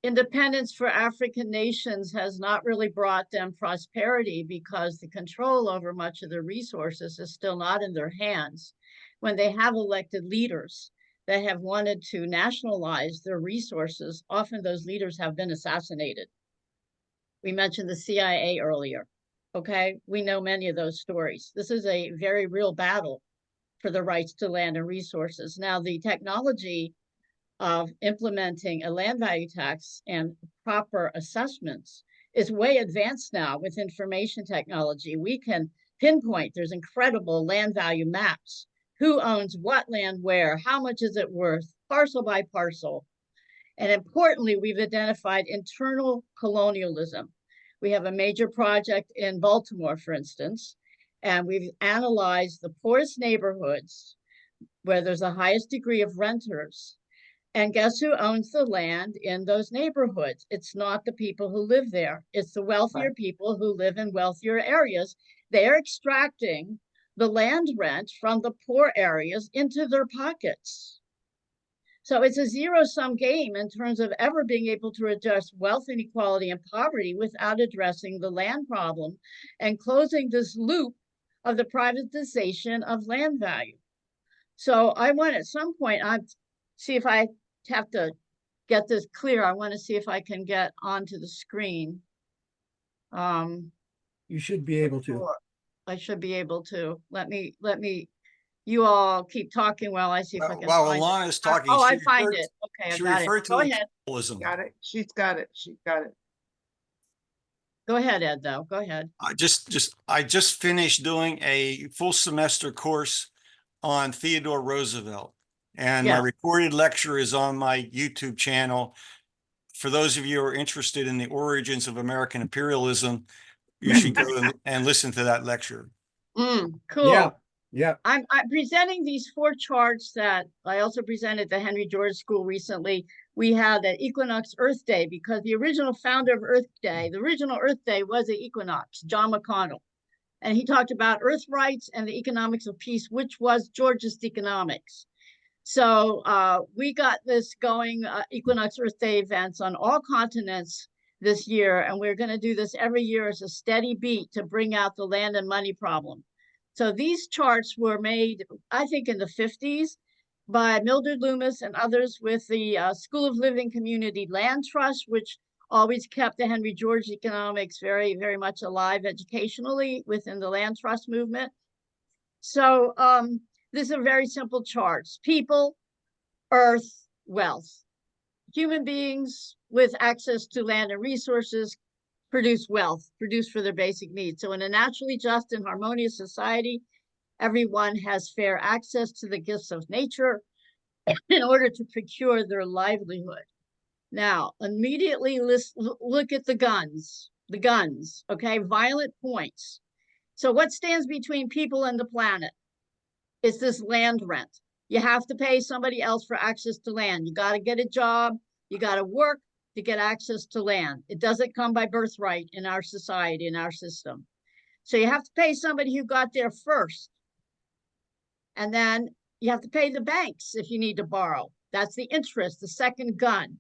independence for African nations has not really brought them prosperity because the control over much of the resources is still not in their hands. When they have elected leaders that have wanted to nationalize their resources, often those leaders have been assassinated. We mentioned the CIA earlier. Okay, we know many of those stories. This is a very real battle for the rights to land and resources. Now, the technology of implementing a land value tax and proper assessments is way advanced now with information technology. We can pinpoint, there's incredible land value maps. Who owns what land where? How much is it worth? Parcel by parcel. And importantly, we've identified internal colonialism. We have a major project in Baltimore, for instance, and we've analyzed the poorest neighborhoods where there's the highest degree of renters. And guess who owns the land in those neighborhoods? It's not the people who live there. It's the wealthier people who live in wealthier areas. They're extracting the land rent from the poor areas into their pockets. So it's a zero-sum game in terms of ever being able to address wealth inequality and poverty without addressing the land problem and closing this loop of the privatization of land value. So I want at some point, see if I have to get this clear. I want to see if I can get onto the screen. You should be able to. Sure. I should be able to. You all keep talking while I see if I can While find it. Alana is talking, Oh, she I find referred- it. Okay, I she got it. referred to Go ahead. untitledism. Got it. She's got it. She's got it. Go ahead, Ed, though. Go ahead. I just finished doing a full semester course on Theodore Roosevelt. And my Yeah. recorded lecture is on my YouTube channel. For those of you who are interested in the origins of American imperialism, you should go and listen to that lecture. Cool. Yeah, yeah. I'm presenting these 4 charts that I also presented the Henry George School recently. We had an Equinox Earth Day because the original founder of Earth Day, the original Earth Day was the Equinox, John McConnell. And he talked about Earth rights and the economics of peace, which was Georgist Economics. So we got this going, Equinox Earth Day events on all continents this year. And we're going to do this every year as a steady beat to bring out the land and money problem. So these charts were made, I think, in the 50s by Mildred Loomis and others with the School of Living Community Land Trust, which always kept the Henry George economics very, very much alive educationally within the land trust movement. So these are very simple charts. People, earth, wealth. Human beings with access to land and resources produce wealth, produce for their basic needs. So in a naturally just and harmonious society, everyone has fair access to the gifts of nature in order to procure their livelihood. Now, immediately look at the guns, okay? Violent points. So what stands between people and the planet? It's this land rent. You have to pay somebody else for access to land. You got to get a job. You got to work to get access to land. It doesn't come by birthright in our society, in our system. So you have to pay somebody who got there first. And then you have to pay the banks if you need to borrow. That's the interest, the second gun.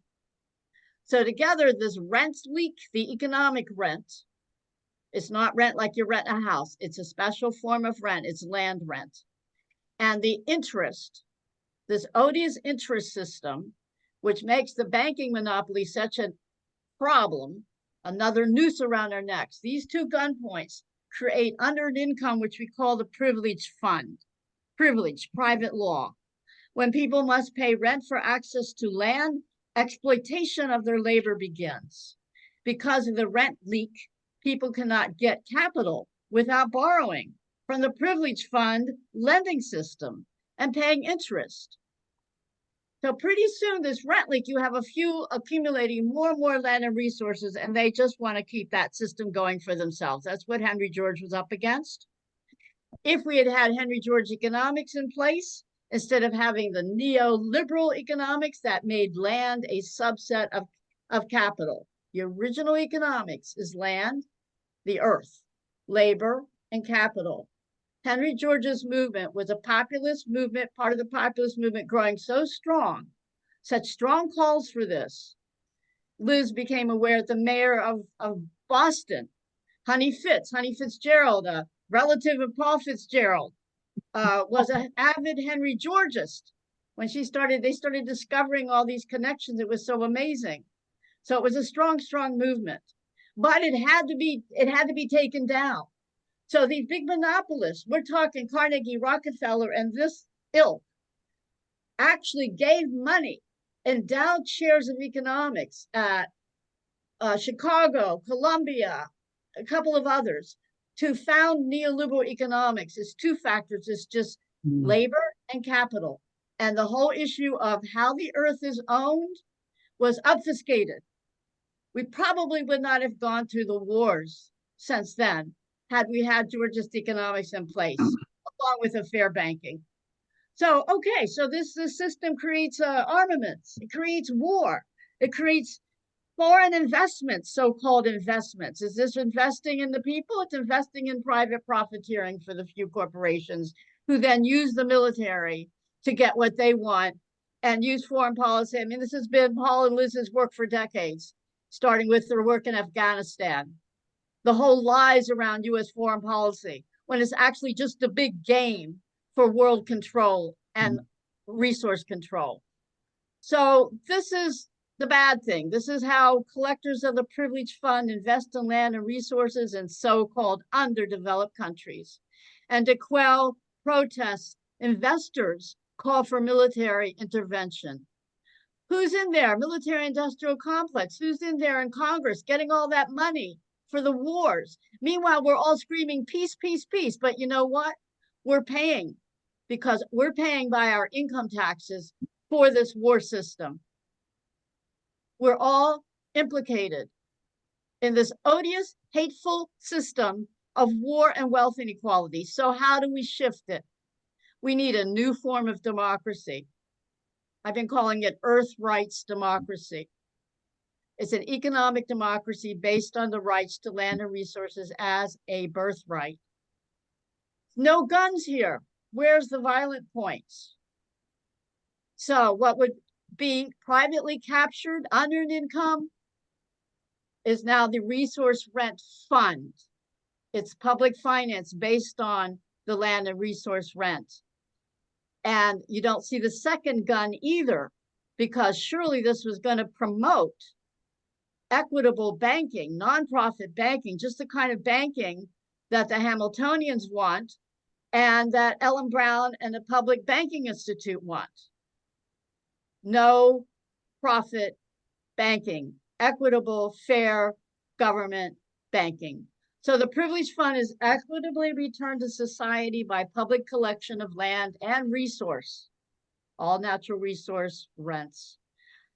So together, this rent leak, the economic rent, it's not rent like you rent a house. It's a special form of rent. It's land rent. And the interest, this odious interest system, which makes the banking monopoly such a problem, another noose around our necks. These 2 gun points create unearned income, which we call the privilege fund. Privilege, private law. When people must pay rent for access to land, exploitation of their labor begins. Because of the rent leak, people cannot get capital without borrowing from the privilege fund lending system and paying interest. So pretty soon, this rent leak, you have a few accumulating more and more land and resources, and they just want to keep that system going for themselves. That's what Henry George was up against. If we had had Henry George economics in place, instead of having the neoliberal economics that made land a subset of capital, the original economics is land, the earth, labor, and capital. Henry George's movement was a populist movement, part of the populist movement growing so strong, such strong calls for this. Liz became aware that the mayor of Boston, Honey Fitzgerald, a relative of Paul Fitzgerald, was an avid Henry Georgist. When they started discovering all these connections. It was so amazing. So it was a strong, strong movement, but it had to be taken down. So these big monopolists, we're talking Carnegie, Rockefeller, and this ilk, actually gave money, endowed shares of economics at Chicago, Columbia, a couple of others, to found neoliberal economics. It's 2 factors. It's just labor and capital. And the whole issue of how the earth is owned was obfuscated. We probably would not have gone through the wars since then had we had Georgist economics in place, along with a fair banking. So, okay, so this system creates armaments, it creates war, it creates foreign investments, so-called investments. Is this investing in the people? It's investing in private profiteering for the few corporations who then use the military to get what they want and use foreign policy. I mean, this has been Paul and Liz's work for decades, starting with their work in Afghanistan. The whole lies around U.S. foreign policy, when it's actually just a big game for world control and resource control. So this is the bad thing. This is how collectors of the privileged fund invest in land and resources in so-called underdeveloped countries. And to quell protests, investors call for military intervention. Who's in there? Military industrial complex. Who's in there in Congress getting all that money for the wars? Meanwhile, we're all screaming peace, peace, peace. But you know what? We're paying because we're paying by our income taxes for this war system. We're all implicated in this odious, hateful system of war and wealth inequality. So how do we shift it? We need a new form of democracy. I've been calling it Earth rights democracy. It's an economic democracy based on the rights to land and resources as a birthright. No guns here. Where's the violent points? So what would be privately captured unearned income is now the resource rent fund. It's public finance based on the land and resource rent. And you don't see the second gun either, because surely this was going to promote equitable banking, nonprofit banking, just the kind of banking that the Hamiltonians want and that Ellen Brown and the Public Banking Institute want. No profit banking, equitable, fair government banking. So the privileged fund is equitably returned to society by public collection of land and resource, all natural resource rents.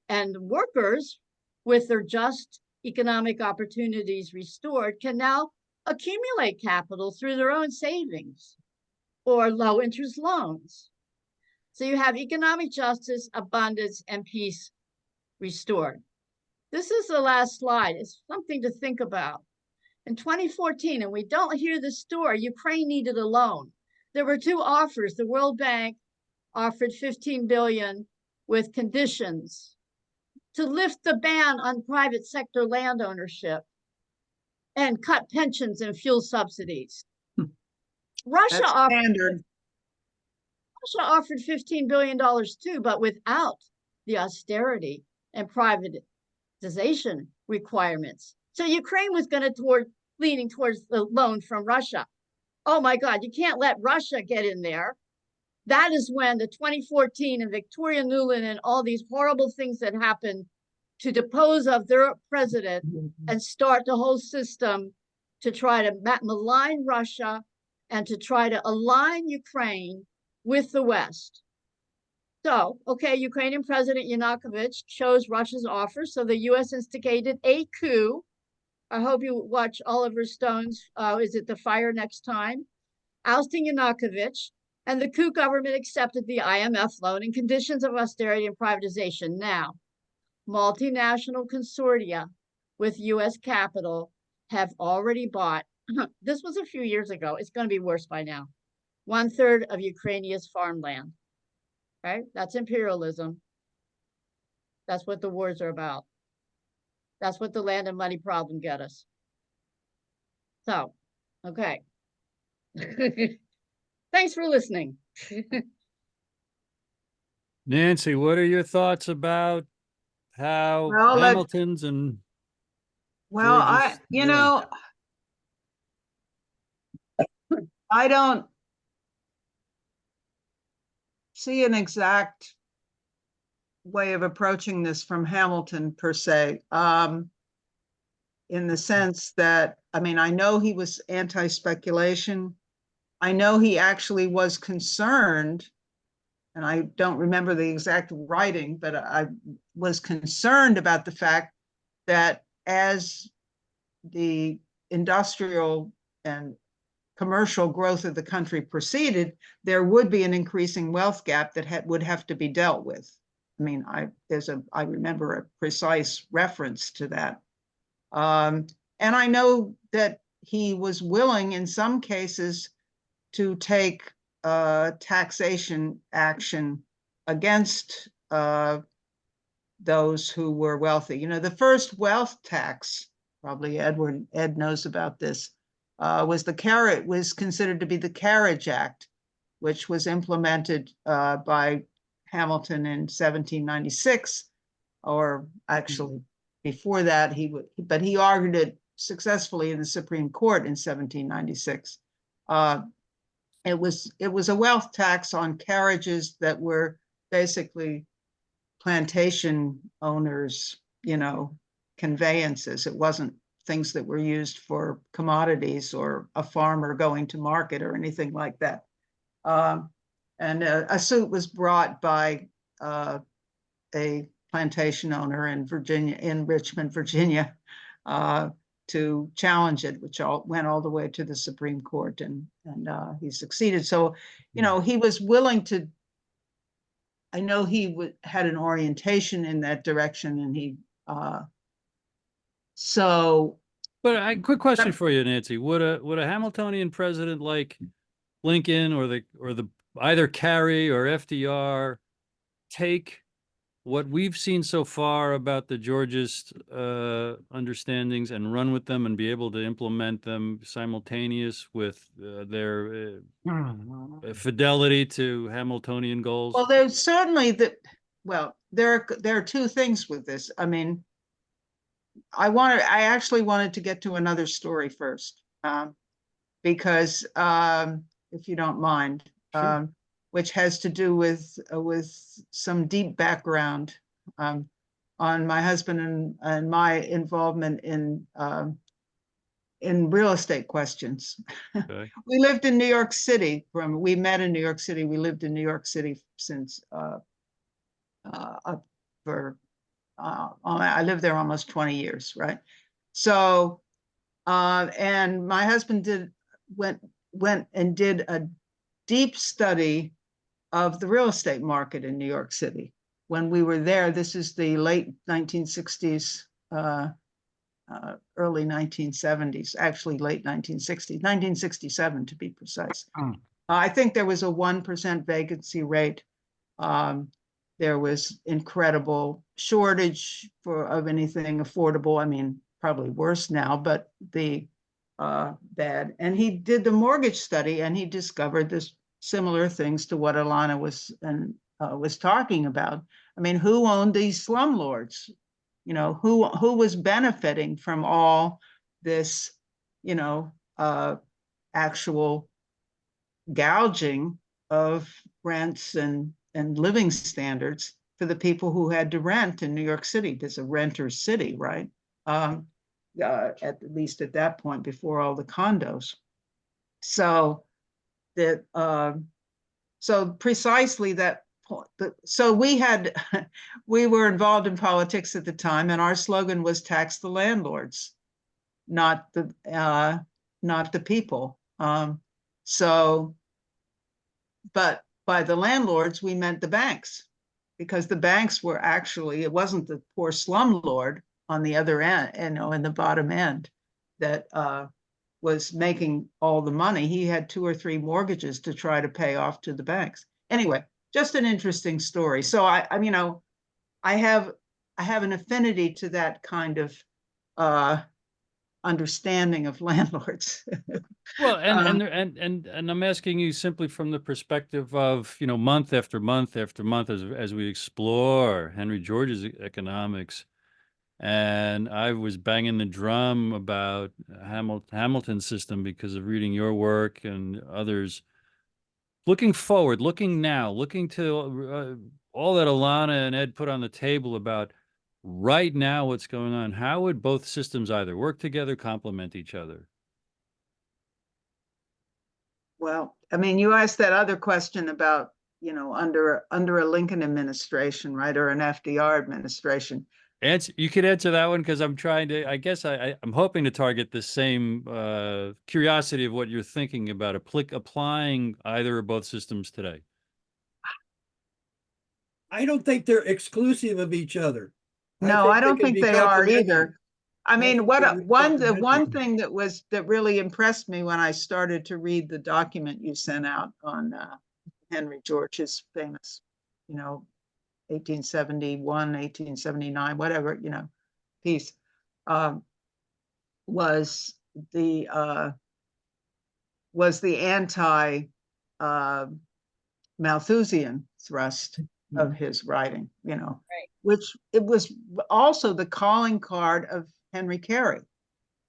And workers, with their just economic opportunities restored, can now accumulate capital through their own savings or low interest loans. So you have economic justice, abundance, and peace restored. This is the last slide. It's something to think about. In 2014, and we don't hear the story, Ukraine needed a loan. There were two offers. The World Bank offered $15 billion with conditions to lift the ban on private sector land ownership and cut pensions and fuel subsidies. Russia That's standard. offered $15 billion too, but without the austerity and privatization requirements. So Ukraine was going to leaning towards the loan from Russia. Oh my God, you can't let Russia get in there. That is when the 2014 and Victoria Nuland and all these horrible things that happened to depose of their president and start the whole system to try to malign Russia and to try to align Ukraine with the West. So, okay, Ukrainian President Yanukovych chose Russia's offer. So the US instigated a coup. I hope you watch Oliver Stone's, is it The Fire Next Time? Ousting Yanukovych, and the coup government accepted the IMF loan and conditions of austerity and privatization. Now, multinational consortia with US capital have already bought, this was a few years ago, it's going to be worse by now, 1/3 of Ukrainia's farmland, right? That's imperialism. That's what the wars are about. That's what the land and money problem get us. So, okay. Thanks for listening. Nancy, what are your thoughts about how Well, Hamilton's and Well, Georgist, yeah. I don't see an exact way of approaching this from Hamilton per se, in the sense that, I mean, I know he was anti-speculation. I know he actually was concerned, and I don't remember the exact writing, but I was concerned about the fact that as the industrial and commercial growth of the country proceeded, there would be an increasing wealth gap that would have to be dealt with. I mean, I remember a precise reference to that. And I know that he was willing in some cases to take taxation action against those who were wealthy. You know, the first wealth tax, probably Ed knows about this, was considered to be the Carriage Act, which was implemented by Hamilton in 1796, or actually before that, but he argued it successfully in the Supreme Court in 1796. It was a wealth tax on carriages that were basically plantation owners, conveyances. It wasn't things that were used for commodities or a farmer going to market or anything like that. And a suit was brought by a plantation owner in Virginia, in Richmond, Virginia, to challenge it, which went all the way to the Supreme Court, and he succeeded. So, he was willing to. I know he had an orientation in that direction, and he. But quick question for you, Nancy. Would a Hamiltonian president like Lincoln or the either Carey or FDR take what we've seen so far about the Georgist understandings and run with them and be able to implement them simultaneous with their fidelity to Hamiltonian goals? Well, there's certainly there are two things with this. I mean, I actually wanted to get to another story first, because if you don't mind, Sure. which has to do with some deep background on my husband and my involvement in real estate questions. Okay. We lived in New York City. We met in New York City. We lived in New York City since I lived there almost 20 years, right? So, and my husband went and did a deep study of the real estate market in New York City. When we were there, this is the late 1960s, early 1970s, actually late 1960s, 1967 to be precise. I think there was a 1% vacancy rate. There was incredible shortage of anything affordable. I mean, probably worse now, but bad. And he did the mortgage study, and he discovered this similar things to what Alana was talking about. I mean, who owned these slumlords? Who was benefiting from all this, actual gouging of rents and living standards for the people who had to rent in New York City. It's a renter's city, right? At least at that point, before all the condos. So precisely that point. So we were involved in politics at the time, and our slogan was "Tax the landlords, not the people." But by the landlords, we meant the banks, because the banks were actually, it wasn't the poor slumlord on the other end, in the bottom end, that was making all the money. He had 2 or 3 mortgages to try to pay off to the banks. Anyway, just an interesting story. So I have an affinity to that kind of understanding of landlords. Well, and I'm asking you simply from the perspective of, month after month after month as we explore Henry George's economics. And I was banging the drum about Hamilton's system because of reading your work and others. Looking forward, looking now, looking to all that Alana and Ed put on the table about right now what's going on, how would both systems either work together, complement each other? Well, I mean, you asked that other question about, under a Lincoln administration, right, or an FDR administration. You could answer that one, because I'm trying to, I guess I'm hoping to target the same curiosity of what you're thinking about applying either or both systems today. I don't think they're exclusive of each other. No, I don't can think be they are complementary. either. I mean, think they're the complementary. one thing that really impressed me when I started to read the document you sent out on Henry George's famous, 1871, 1879, whatever, piece, was the anti Malthusian thrust of his writing, you know, Right. which it was also the calling card of Henry Carey.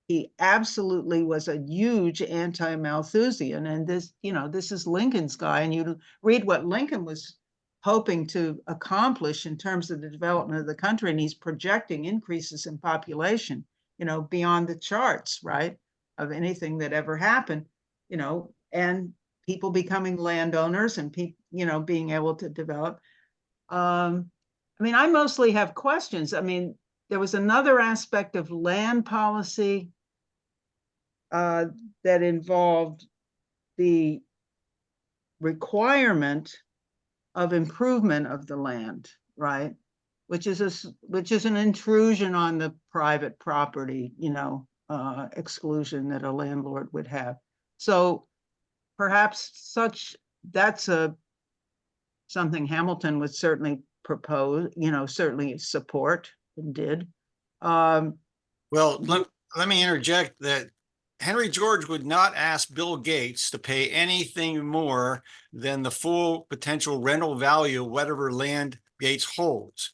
He absolutely was a huge anti-Malthusian. And this, you know, this is Lincoln's guy. And you read what Lincoln was hoping to accomplish in terms of the development of the country. And he's projecting increases in population, you know, beyond the charts, right, of anything that ever happened, you know, and people becoming landowners and people, you know, being able to develop. I mean, I mostly have questions. I mean, there was another aspect of land policy that involved the requirement of improvement of the land, right? Which is an intrusion on the private property, you know, exclusion that a landlord would have. So perhaps that's something Hamilton would certainly propose, you know, certainly support and did. Well, let me interject that Henry George would not ask Bill Gates to pay anything more than the full potential rental value of whatever land Gates holds.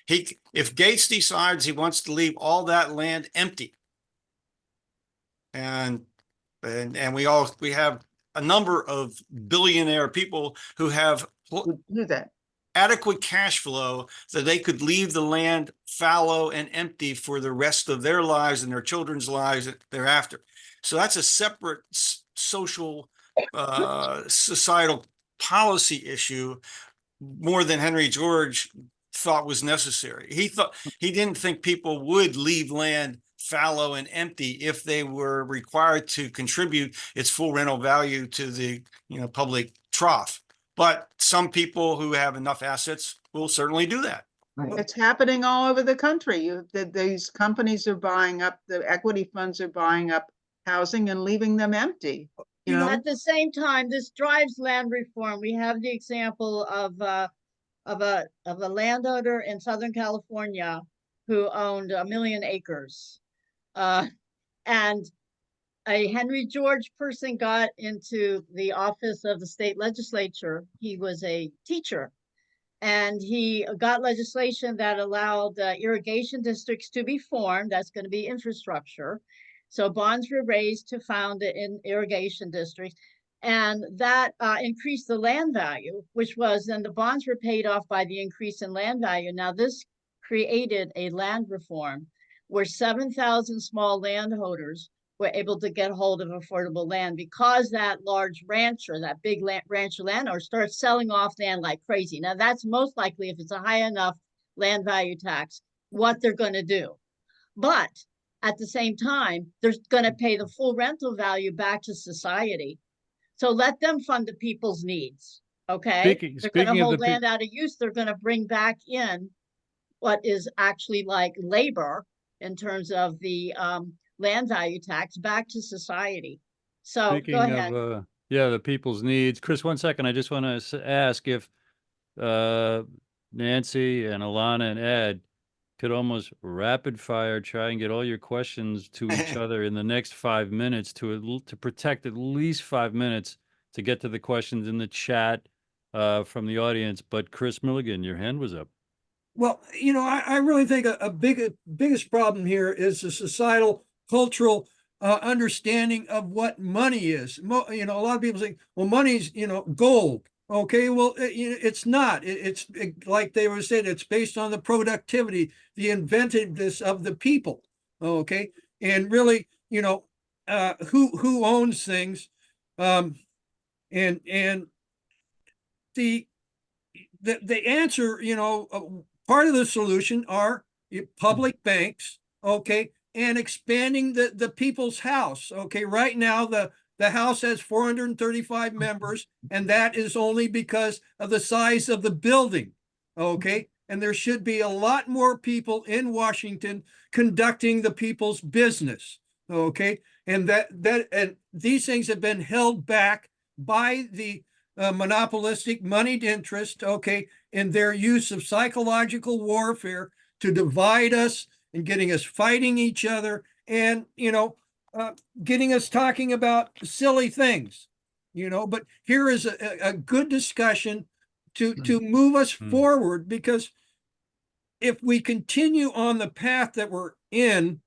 If Gates decides he wants to leave all that land empty, and we have a number of billionaire people who have would do that. adequate cash flow so they could leave the land fallow and empty for the rest of their lives and their children's lives thereafter. So that's a separate social, societal policy issue more than Henry George thought was necessary. He didn't think people would leave land fallow and empty if they were required to contribute its full rental value to the, you know, public trough. But some people who have enough assets will certainly do that. Right. It's happening all over the country. These companies are buying up, the equity funds are buying up housing and leaving them empty. You know, At the same time, this drives land reform. We have the example of a landowner in Southern California who owned 1 million acres. And a Henry George person got into the office of the state legislature. He was a teacher, and he got legislation that allowed irrigation districts to be formed. That's going to be infrastructure. So bonds were raised to found in irrigation districts, and that increased the land value, which was then the bonds were paid off by the increase in land value. Now this created a land reform where 7,000 small landholders were able to get hold of affordable land because that large rancher, that big rancher landowner starts selling off land like crazy. Now that's most likely, if it's a high enough land value tax, what they're going to do. But at the same time, they're going to pay the full rental value back to society. So let them fund the people's needs. Okay. They're going to hold land out of use. They're going to bring back in what is actually like labor in terms of the land value tax back to society. So go ahead. Of, the people's needs. Chris, 1 second. I just want to ask if Nancy and Alana and Ed could almost rapid fire try and get all your questions to each other in the next 5 minutes to protect at least 5 minutes to get to the questions in the chat from the audience. But Chris Milligan, your hand was up. Well, you know, I really think a biggest problem here is the societal, cultural understanding of what money is. You know, a lot of people think, well, money's, you know, gold. Okay, well, it's not. It's like they were saying, it's based on the productivity, the inventiveness of the people. Okay, and really, you know, who owns things, and the answer, you know, part of the solution are public banks, okay, and expanding the people's house. Okay, right now the House has 435 members, and that is only because of the size of the building. Okay, and there should be a lot more people in Washington conducting the people's business. Okay, and and these things have been held back by the monopolistic moneyed interest, okay, in their use of psychological warfare to divide us and getting us fighting each other, and, you know, getting us talking about silly things, you know. But here is a good discussion to move us Hmm. forward, because if we continue on the path that we're in,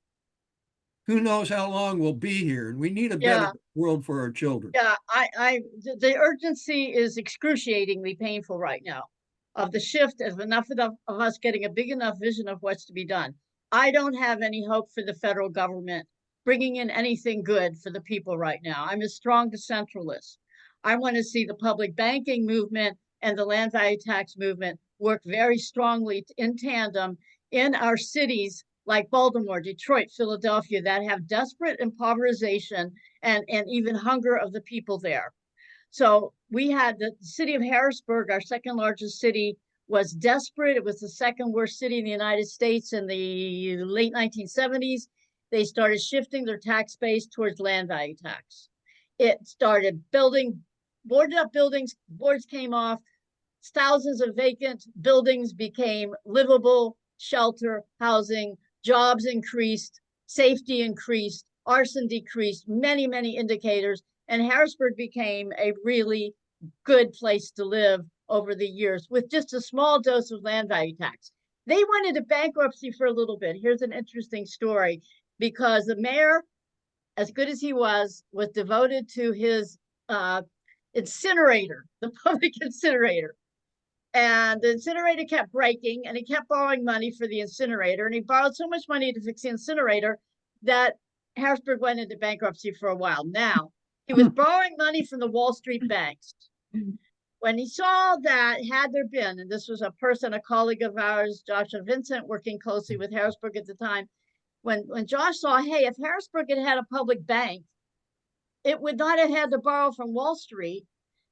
who knows how long we'll be here, and we need a Yeah. better world for our children. Yeah, the urgency is excruciatingly painful right now of the shift of enough of us getting a big enough vision of what's to be done. I don't have any hope for the federal government bringing in anything good for the people right now. I'm a strong decentralist. I want to see the public banking movement and the land value tax movement work very strongly in tandem in our cities like Baltimore, Detroit, Philadelphia, that have desperate impoverization and even hunger of the people there. So we had the city of Harrisburg, our second largest city, was desperate. It was the second worst city in the United States in the late 1970s. They started shifting their tax base towards land value tax. It started building, boarded up buildings, boards came off, thousands of vacant buildings became livable, shelter, housing, jobs increased, safety increased, arson decreased, many, many indicators. And Harrisburg became a really good place to live over the years with just a small dose of land value tax. They went into bankruptcy for a little bit. Here's an interesting story, because the mayor, as good as he was devoted to his incinerator, the public incinerator. And the incinerator kept breaking, and he kept borrowing money for the incinerator. And he borrowed so much money to fix the incinerator that Harrisburg went into bankruptcy for a while. Now, he was borrowing money from the Wall Street banks. When he saw that, had there been, and this was a person, a colleague of ours, Joshua Vincent, working closely with Harrisburg at the time, when Josh saw, hey, if Harrisburg had had a public bank, it would not have had to borrow from Wall Street,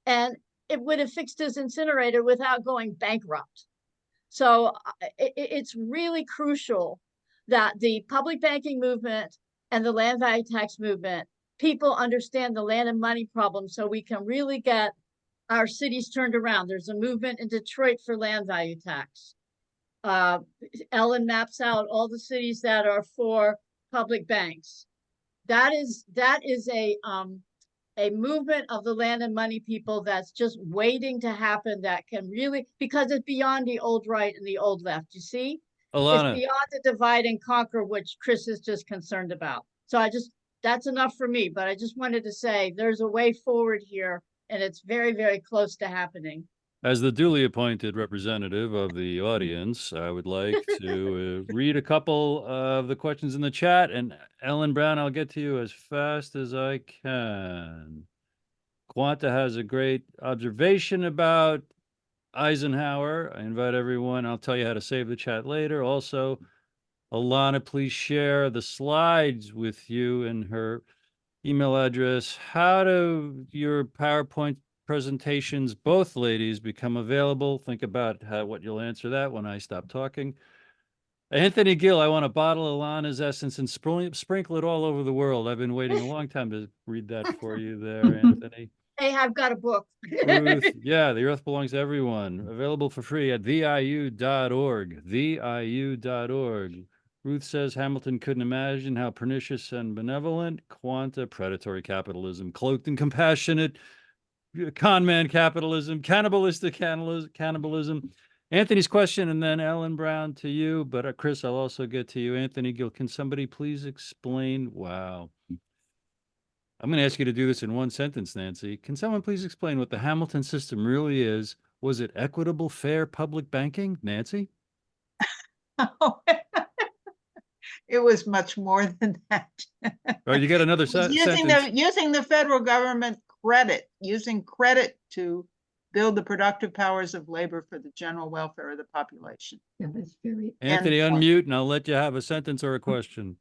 and it would have fixed his incinerator without going bankrupt. So it's really crucial that the public banking movement and the land value tax movement, people understand the land and money problem so we can really get our cities turned around. There's a movement in Detroit for land value tax. Ellen maps out all the cities that are for public banks. That is a movement of the land and money people that's just waiting to happen, that can really, because it's beyond the old right and the old left. You see, Alana, it's beyond the divide and conquer, which Chris is just concerned about. So that's enough for me, but I just wanted to say there's a way forward here, and it's very, very close to happening. as the duly appointed representative of the audience, I would like to read a couple of the questions in the chat. And Ellen Brown, I'll get to you as fast as I can. Quanta has a great observation about Eisenhower. I invite everyone. I'll tell you how to save the chat later. Also, Alana, please share the slides with you and her email address. How do your PowerPoint presentations, both ladies, become available? Think about what you'll answer that when I stop talking. Anthony Gill, I want to bottle Alana's essence and sprinkle it all over the world. I've been waiting a long time to read that for you there, Anthony. Hey, I've got a book. Ruth, yeah, The Earth Belongs to Everyone. Available for free at theiu.org. Theiu.org. Ruth says Hamilton couldn't imagine how pernicious and benevolent Quanta, predatory capitalism, cloaked in compassionate con man capitalism, cannibalistic cannibalism. Anthony's question, and then Ellen Brown to you. But Chris, I'll also get to you. Anthony Gill, can somebody please explain? Wow. I'm going to ask you to do this in one sentence, Nancy. Can someone please explain what the Hamilton system really is? Was it equitable, fair public banking? Nancy? It was much more than that. Oh, you got another sentence. Using the federal government credit, using credit to build the productive powers of labor for the general welfare of the population. Yeah, that's very. Anthony, unmute, and I'll let you have a sentence or a question.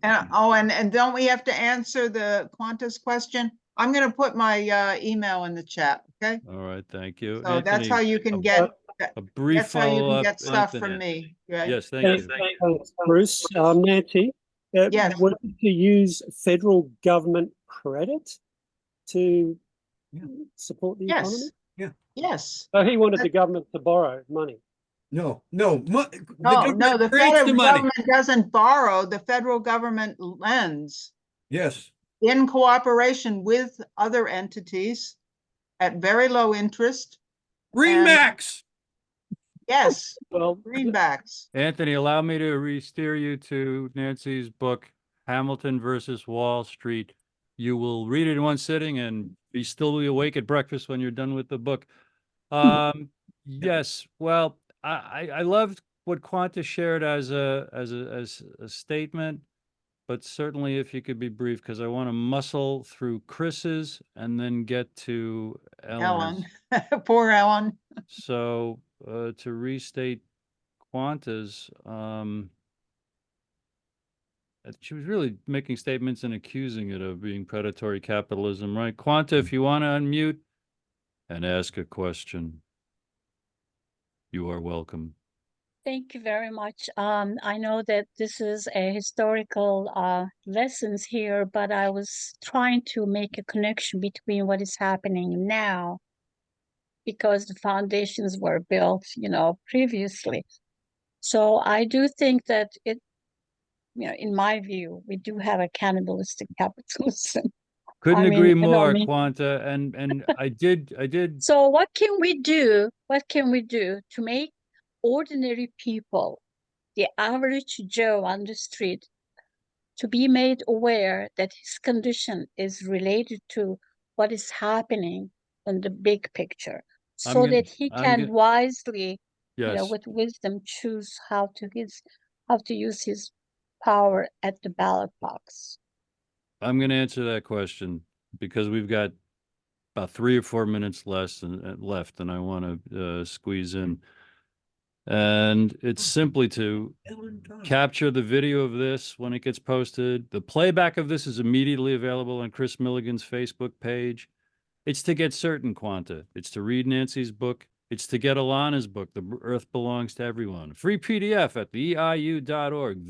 And don't we have to answer the Qantas question? I'm going to put my email in the chat. Okay. All right, thank you. So that's how you can get. A brief That's how you can follow-up. get stuff Anthony. from me. Right? Yes, thank you. Thanks, Bruce. Nancy, Yes. would it to use federal government credit to support the economy? Yes. Yes. So he wanted the government to borrow money. No, No, the creates federal the money. government doesn't borrow. The federal government lends Yes, in cooperation with other entities at very low interest Greenbacks. Yes, Well, greenbacks. Anthony, allow me to re-steer you to Nancy's book, Hamilton versus Wall Street. You will read it in one sitting and still be awake at breakfast when you're done with the book. Yes, well, I loved what Quanta shared as a statement, but certainly if you could be brief, because I want to muscle through Chris's and then get to Ellen's. Ellen, poor Ellen. So to restate Quanta's, she was really making statements and accusing it of being predatory capitalism, right? Quanta, if you want to unmute and ask a question, you are welcome. Thank you very much. I know that this is a historical lessons here, but I was trying to make a connection between what is happening now, because the foundations were built, previously. So I do think that in my view, we do have a cannibalistic capitalism. Couldn't I mean, agree I don't more, mean- Quanta. And I did. So what can we do? What can we do to make ordinary people, the average Joe on the street, to be made aware that his condition is related to what is happening in the big picture, so that he can wisely, Yes, with wisdom, choose how to use his power at the ballot box. I'm going to answer that question because we've got about 3 or 4 minutes left, and I want to squeeze in. And it's simply to capture the video of this when it gets posted. The playback of this is immediately available on Chris Milligan's Facebook page. It's to get certain, Quanta. It's to read Nancy's book. It's to get Alana's book, The Earth Belongs to Everyone. Free PDF at theiu.org,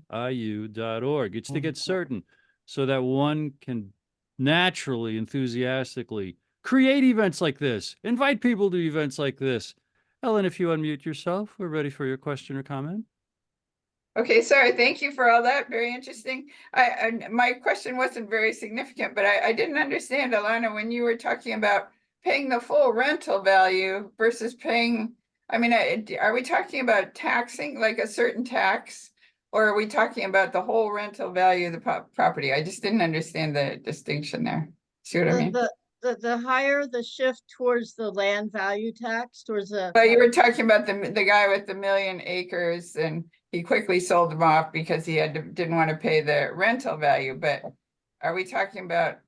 theiu.org. It's to get certain so that one can naturally, enthusiastically create events like this, invite people to events like this. Ellen, if you unmute yourself, we're ready for your question or comment. Okay, sorry. Thank you for all that. Very interesting. My question wasn't very significant, but I didn't understand, Alana, when you were talking about paying the full rental value versus paying, I mean, are we talking about taxing, like a certain tax? Or are we talking about the whole rental value of the property? I just didn't understand the distinction there. See what I mean? The higher the shift towards the land value tax, towards the. But you were talking about the guy with the 1,000,000 acres, and he quickly sold them off because he didn't want to pay the rental value. But are we talking about?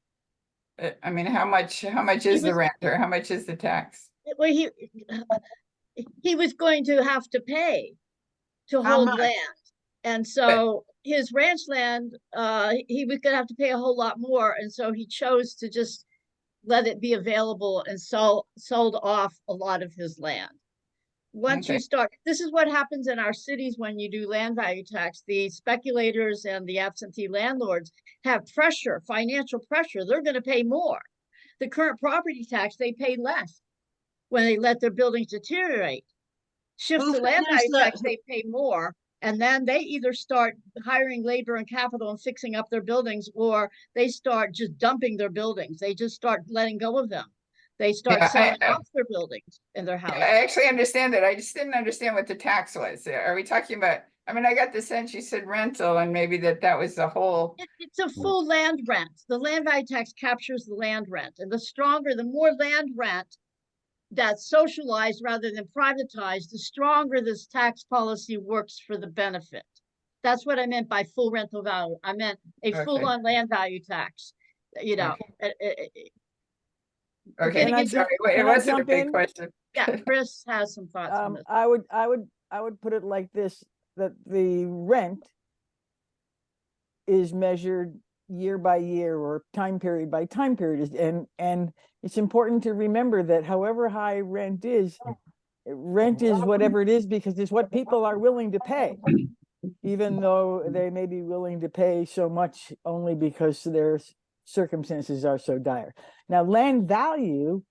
I mean, how much is the rent, or how much is the tax? Well, he was going to have to pay to How hold much? land, and so his ranch land, he was going to have to pay a whole lot more, and so he chose to just let it be available and sold off a lot of his land. Once you start, this is what happens in our cities when you do land value tax. The speculators and the absentee landlords have pressure, financial pressure. They're going to pay more. The current property tax, they pay less when they let their buildings deteriorate. Shift to land value tax, they pay more. And then they either start hiring labor and capital and fixing up their buildings, or they start just dumping their buildings. They just start letting go of them. They start selling off their buildings and their houses. I actually understand that. I just didn't understand what the tax was. Are we talking about? I mean, I got the sense you said rental, and maybe that was the whole. It's a full land rent. The land value tax captures the land rent, and the more land rent that's socialized rather than privatized, the stronger this tax policy works for the benefit. That's what I meant by full rental value. I meant a full-on land value tax. Okay, sorry, it wasn't a big question. Yeah, Chris has some thoughts on this. I would put it like this, that the rent is measured year by year or time period by time period. And it's important to remember that however high rent is whatever it is because it's what people are willing to pay, even though they may be willing to pay so much only because their circumstances are so dire. Now, land value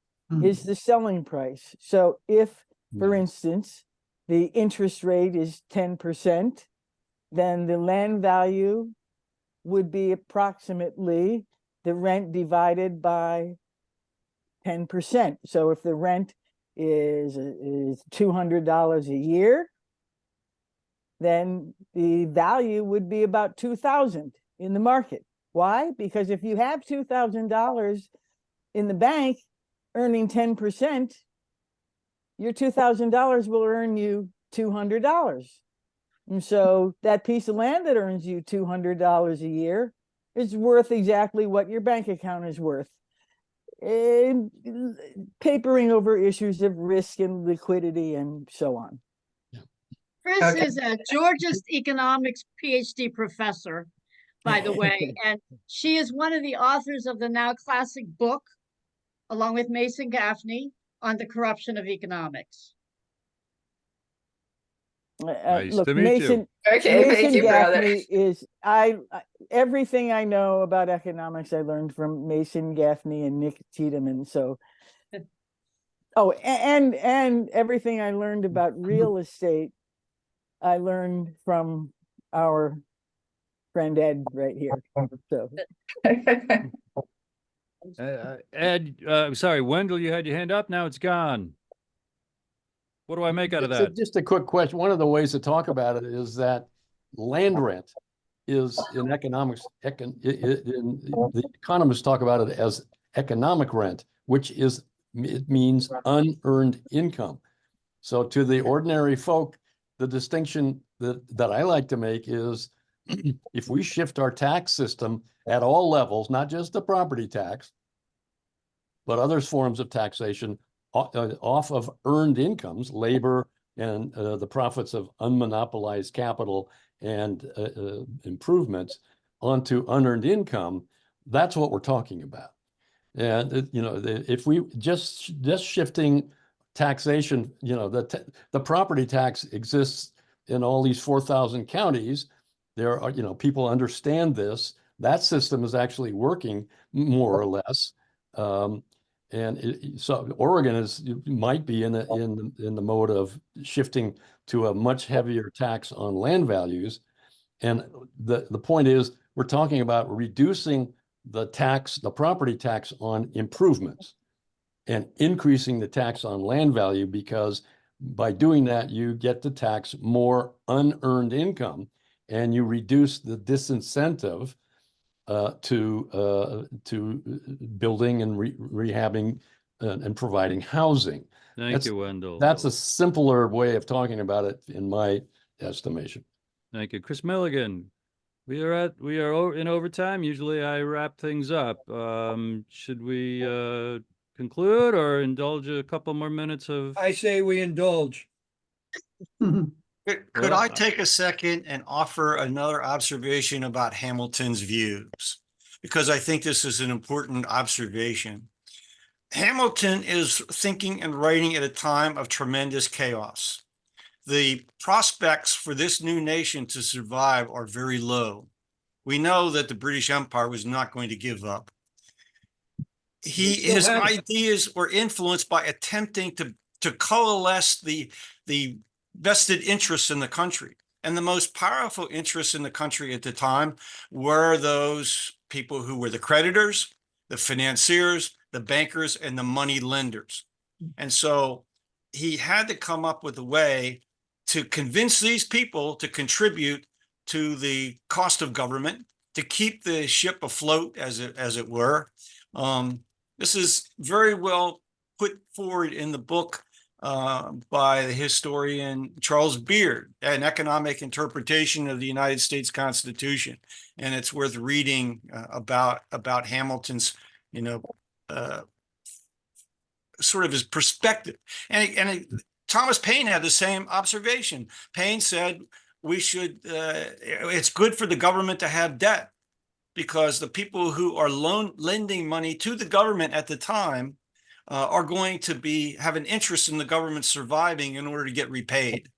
is the selling price. So if, for instance, the interest rate is 10%, then the land value would be approximately the rent divided by 10%. So if the rent is $200 a year, then the value would be about 2,000 in the market. Why? Because if you have $2,000 in the bank earning 10%, your $2,000 will earn you $200. And so that piece of land that earns you $200 a year is worth exactly what your bank account is worth. And papering over issues of risk and liquidity and so on. Chris Okay. is a Georgist Economics PhD professor, by the way, and she is one of the authors of the now classic book, along with Mason Gaffney, on the corruption of economics. Nice Look, to meet you. Mason, Okay, thank Mason you, brother. Gaffney is everything I know about economics I learned from Mason Gaffney and Nick Tiedemann. So, and everything I learned about real estate, I learned from our friend Ed right here. So, Ed, sorry, Wendell, you had your hand up. Now it's gone. What do I make out of that? Just a quick question. One of the ways to talk about it is that land rent is in economics, the economists talk about it as economic rent, which is, it means unearned income. So to the ordinary folk, the distinction that I like to make is if we shift our tax system at all levels, not just the property tax, but other forms of taxation off of earned incomes, labor, and the profits of unmonopolized capital and improvements onto unearned income, that's what we're talking about. And if we just shifting taxation, the property tax exists in all these 4,000 counties. There are, people understand this. That system is actually working more or less. So Oregon might be in the mode of shifting to a much heavier tax on land values. And the point is, we're talking about reducing the property tax on improvements and increasing the tax on land value, because by doing that, you get to tax more unearned income and you reduce the disincentive to building and rehabbing and providing housing. Thank you, Wendell. That's a simpler way of talking about it, in my estimation. Thank you. Chris Milligan, we are in overtime. Usually I wrap things up. Should we conclude or indulge a couple more minutes of? I say we indulge. Could Well, I take a second and offer another observation about Hamilton's views? Because I think this is an important observation. Hamilton is thinking and writing at a time of tremendous chaos. The prospects for this new nation to survive are very low. We know that the British Empire was not going to give up. His ideas were influenced by attempting to coalesce the vested interests in the country. And the most powerful interests in the country at the time were those people who were the creditors, the financiers, the bankers, and the money lenders. And so he had to come up with a way to convince these people to contribute to the cost of government, to keep the ship afloat, as it were. This is very well put forward in the book by the historian Charles Beard, An Economic Interpretation of the United States Constitution. And it's worth reading about Hamilton's, sort of his perspective. And Thomas Paine had the same observation. Paine said it's good for the government to have debt, because the people who are lending money to the government at the time are going to have an interest in the government surviving in order to get repaid.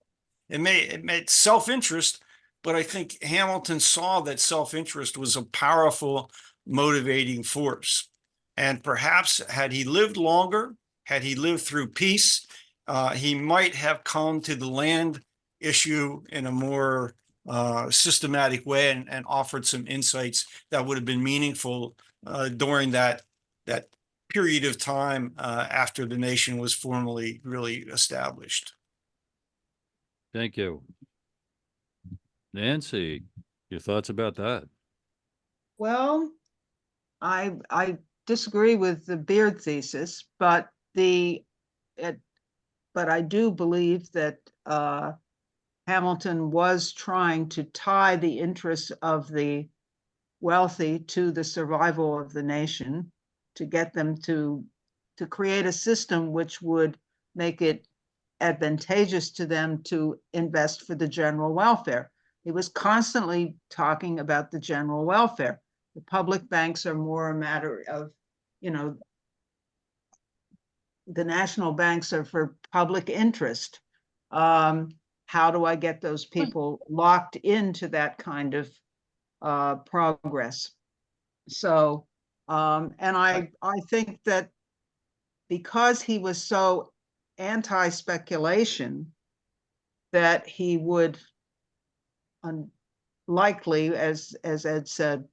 It made self-interest, but I think Hamilton saw that self-interest was a powerful motivating force. And perhaps had he lived longer, had he lived through peace, he might have come to the land issue in a more systematic way and offered some insights that would have been meaningful during that period of time after the nation was formally really established. Thank you. Nancy, your thoughts about that? Well, I disagree with the Beard thesis, but but I do believe that Hamilton was trying to tie the interests of the wealthy to the survival of the nation, to get them to create a system which would make it advantageous to them to invest for the general welfare. He was constantly talking about the general welfare. The public banks are more a matter of, you know, the national banks are for public interest. How do I get those people locked into that kind of progress? So, and I think that because he was so anti-speculation, that he would likely, as Ed said,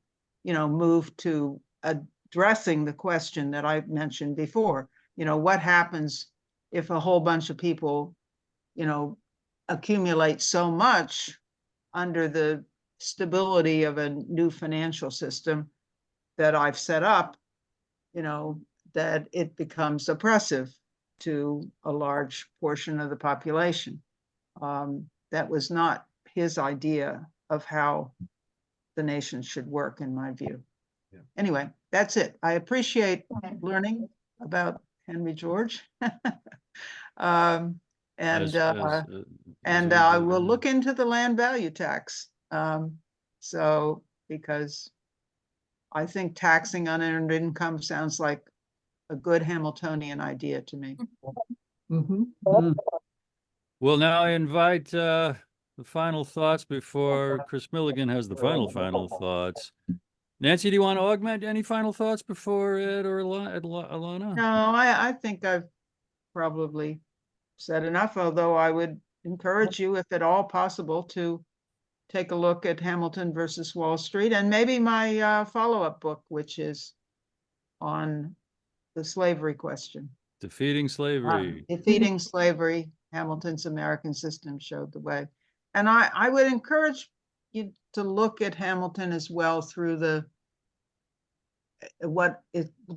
you know, move to addressing the question that I mentioned before. You know, what happens if a whole bunch of people, you know, accumulate so much under the stability of a new financial system that I've set up, you know, that it becomes oppressive to a large portion of the population. That was not his idea of how the nation should work, in my view. Yeah. Anyway, that's it. I appreciate learning about Henry George. And As I we will do. look into the land value tax. So, because I think taxing unearned income sounds like a good Hamiltonian idea to me. Mhm. Well, now I invite the final thoughts before Chris Milligan has the final thoughts. Nancy, do you want to augment any final thoughts before Ed or Alana? No, I think I've probably said enough, although I would encourage you, if at all possible, to take a look at Hamilton versus Wall Street, and maybe my follow-up book, which is on the slavery question. Defeating slavery. Defeating slavery, Hamilton's American system showed the way. And I would encourage you to look at Hamilton as well through the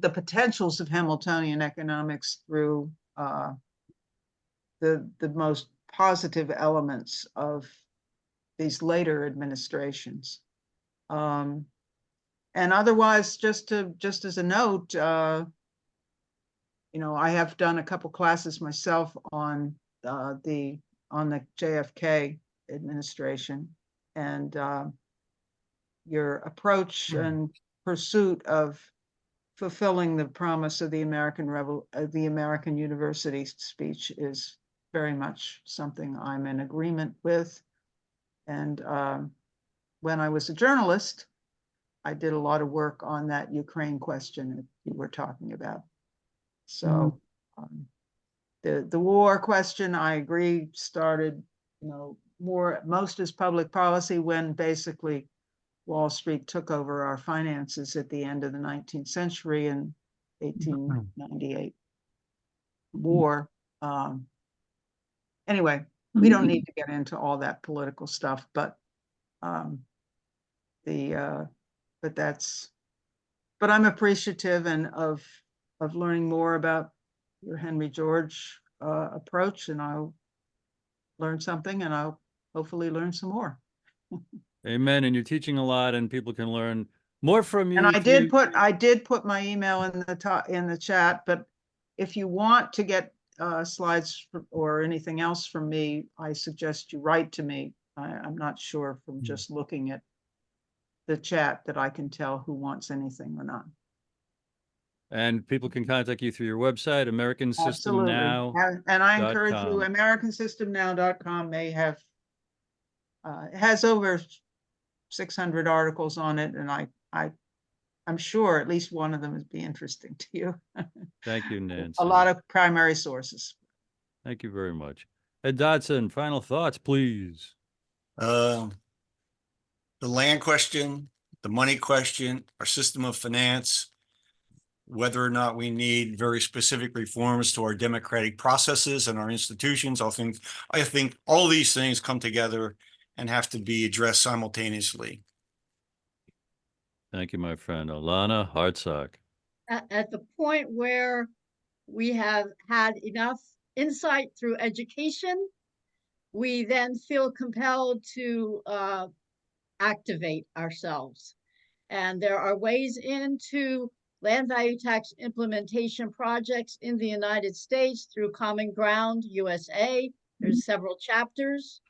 potentials of Hamiltonian economics through the most positive elements of these later administrations. And otherwise, just as a note, you know, I have done a couple classes myself on the JFK administration, and your approach and pursuit of fulfilling the promise of the American University speech is very much something I'm in agreement with. And when I was a journalist, I did a lot of work on that Ukraine question that you were talking about. So the war question, I agree, started, you know, most as public policy when basically Wall Street took over our finances at the end of the 19th century in 1898 war. Anyway, we don't need to get into all that political stuff, but but I'm appreciative and of learning more about your Henry George approach, and I'll learn something, and I'll hopefully learn some more. Amen. And you're teaching a lot, and people can learn more from you. And I did put my email in the chat, but if you want to get slides or anything else from me, I suggest you write to me. I'm not sure from just looking at the chat that I can tell who wants anything or not. And people can contact you through your website, American System Absolutely. Now. And I encourage you, .com. AmericanSystemNow.com may have, it has over 600 articles on it, and I'm sure at least one of them would be interesting to you. Thank you, Nancy. A lot of primary sources. Thank you very much. Ed Dodson, final thoughts, please. The land question, the money question, our system of finance, whether or not we need very specific reforms to our democratic processes and our institutions. I think all these things come together and have to be addressed simultaneously. Thank you, my friend. Alana Hartsock. At the point where we have had enough insight through education, we then feel compelled to activate ourselves. And there are ways into land value tax implementation projects in the United States through Common Ground USA. There's several chapters.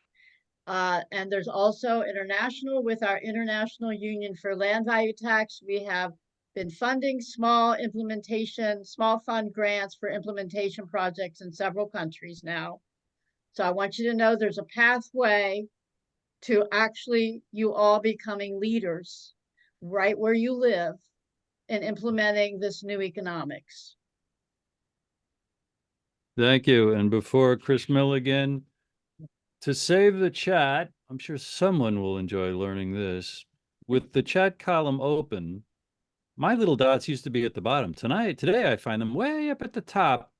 And there's also international with our International Union for Land Value Tax. We have been funding small fund grants for implementation projects in several countries now. So I want you to know there's a pathway to actually you all becoming leaders right where you live in implementing this new economics. Thank you. And before Chris Milligan, to save the chat, I'm sure someone will enjoy learning this. With the chat column open, my little dots used to be at the bottom. Today I find them way up at the top.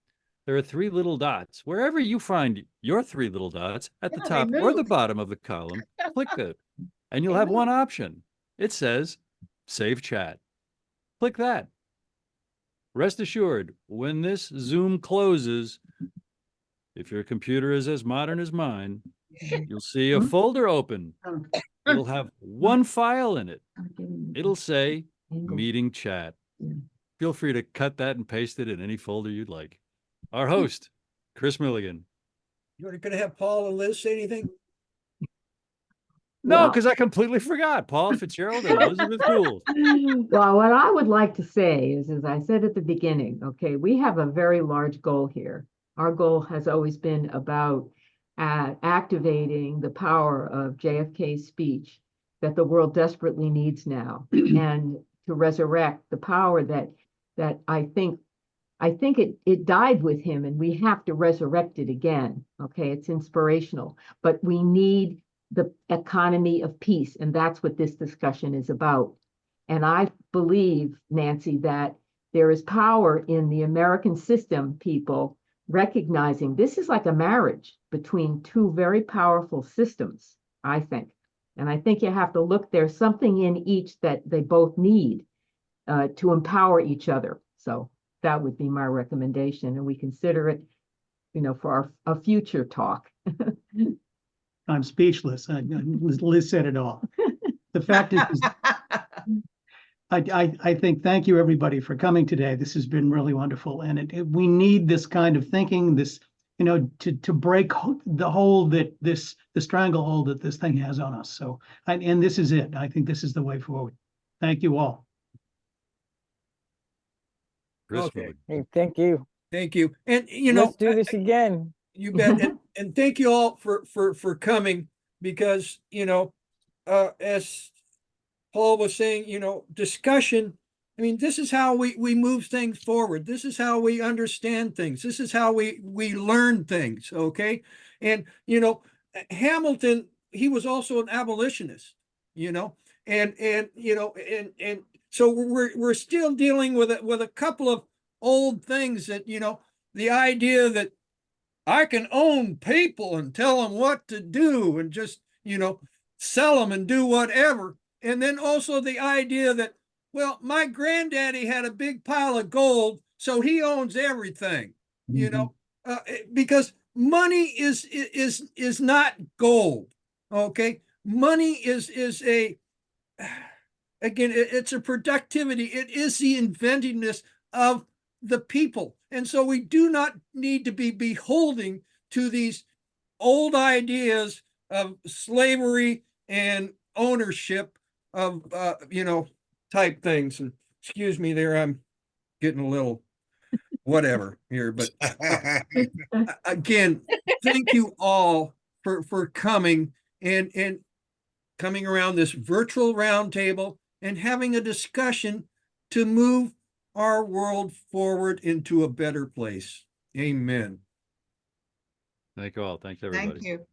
There are 3 little dots. Wherever you find your 3 little dots, at the Yeah, they top or the moved. bottom of the column, click it. And you'll have one option. It says Save Chat. Click that. Rest assured, when this Zoom closes, if your computer is as modern as mine, you'll see a folder open. It'll have one file in it. It'll say Meeting Chat. Feel free to cut that and paste it in any folder you'd like. Our host, Chris Milligan. You're going to have Paul and Liz say anything? No, Well- because I completely forgot. Paul Fitzgerald and Elizabeth Gould. Well, what I would like to say is, as I said at the beginning, okay, we have a very large goal here. Our goal has always been about activating the power of JFK's speech that the world desperately needs now, and to resurrect the power that I think it died with him, and we have to resurrect it again. Okay, it's inspirational, but we need the economy of peace, and that's what this discussion is about. And I believe, Nancy, that there is power in the American system, people recognizing this is like a marriage between 2 very powerful systems, I think. And I think you have to look, there's something in each that they both need to empower each other. So that would be my recommendation, and we consider it, for a future talk. I'm speechless. Liz said it all. The fact is, I think, thank you everybody for coming today. This has been really wonderful, and we need this kind of thinking, this, to break the hold the stranglehold that this thing has on us. So, and this is it. I think this is the way forward. Thank you all. Chris Okay. Milligan. Hey, thank you. Thank you. And, Let's do this again. You bet. And thank you all for coming, because, as Paul was saying, discussion, I mean, this is how we move things forward. This is how we understand things. This is how we learn things. Okay. And, Hamilton, he was also an abolitionist, and so we're still dealing with a couple of old things that, the idea that I can own people and tell them what to do and just, sell them and do whatever. And then also the idea that, well, my granddaddy had a big pile of gold, so he owns everything, because money is not gold. Okay. Money is again, it's a productivity. It is the inventiveness of the people. And so we do not need to be beholden to these old ideas of slavery and ownership of, type things. And excuse me there, I'm getting a little whatever here, but again, thank you all for coming and coming around this virtual roundtable and having a discussion to move our world forward into a better place. Amen. Thank you all. Thanks, everybody. Thank you.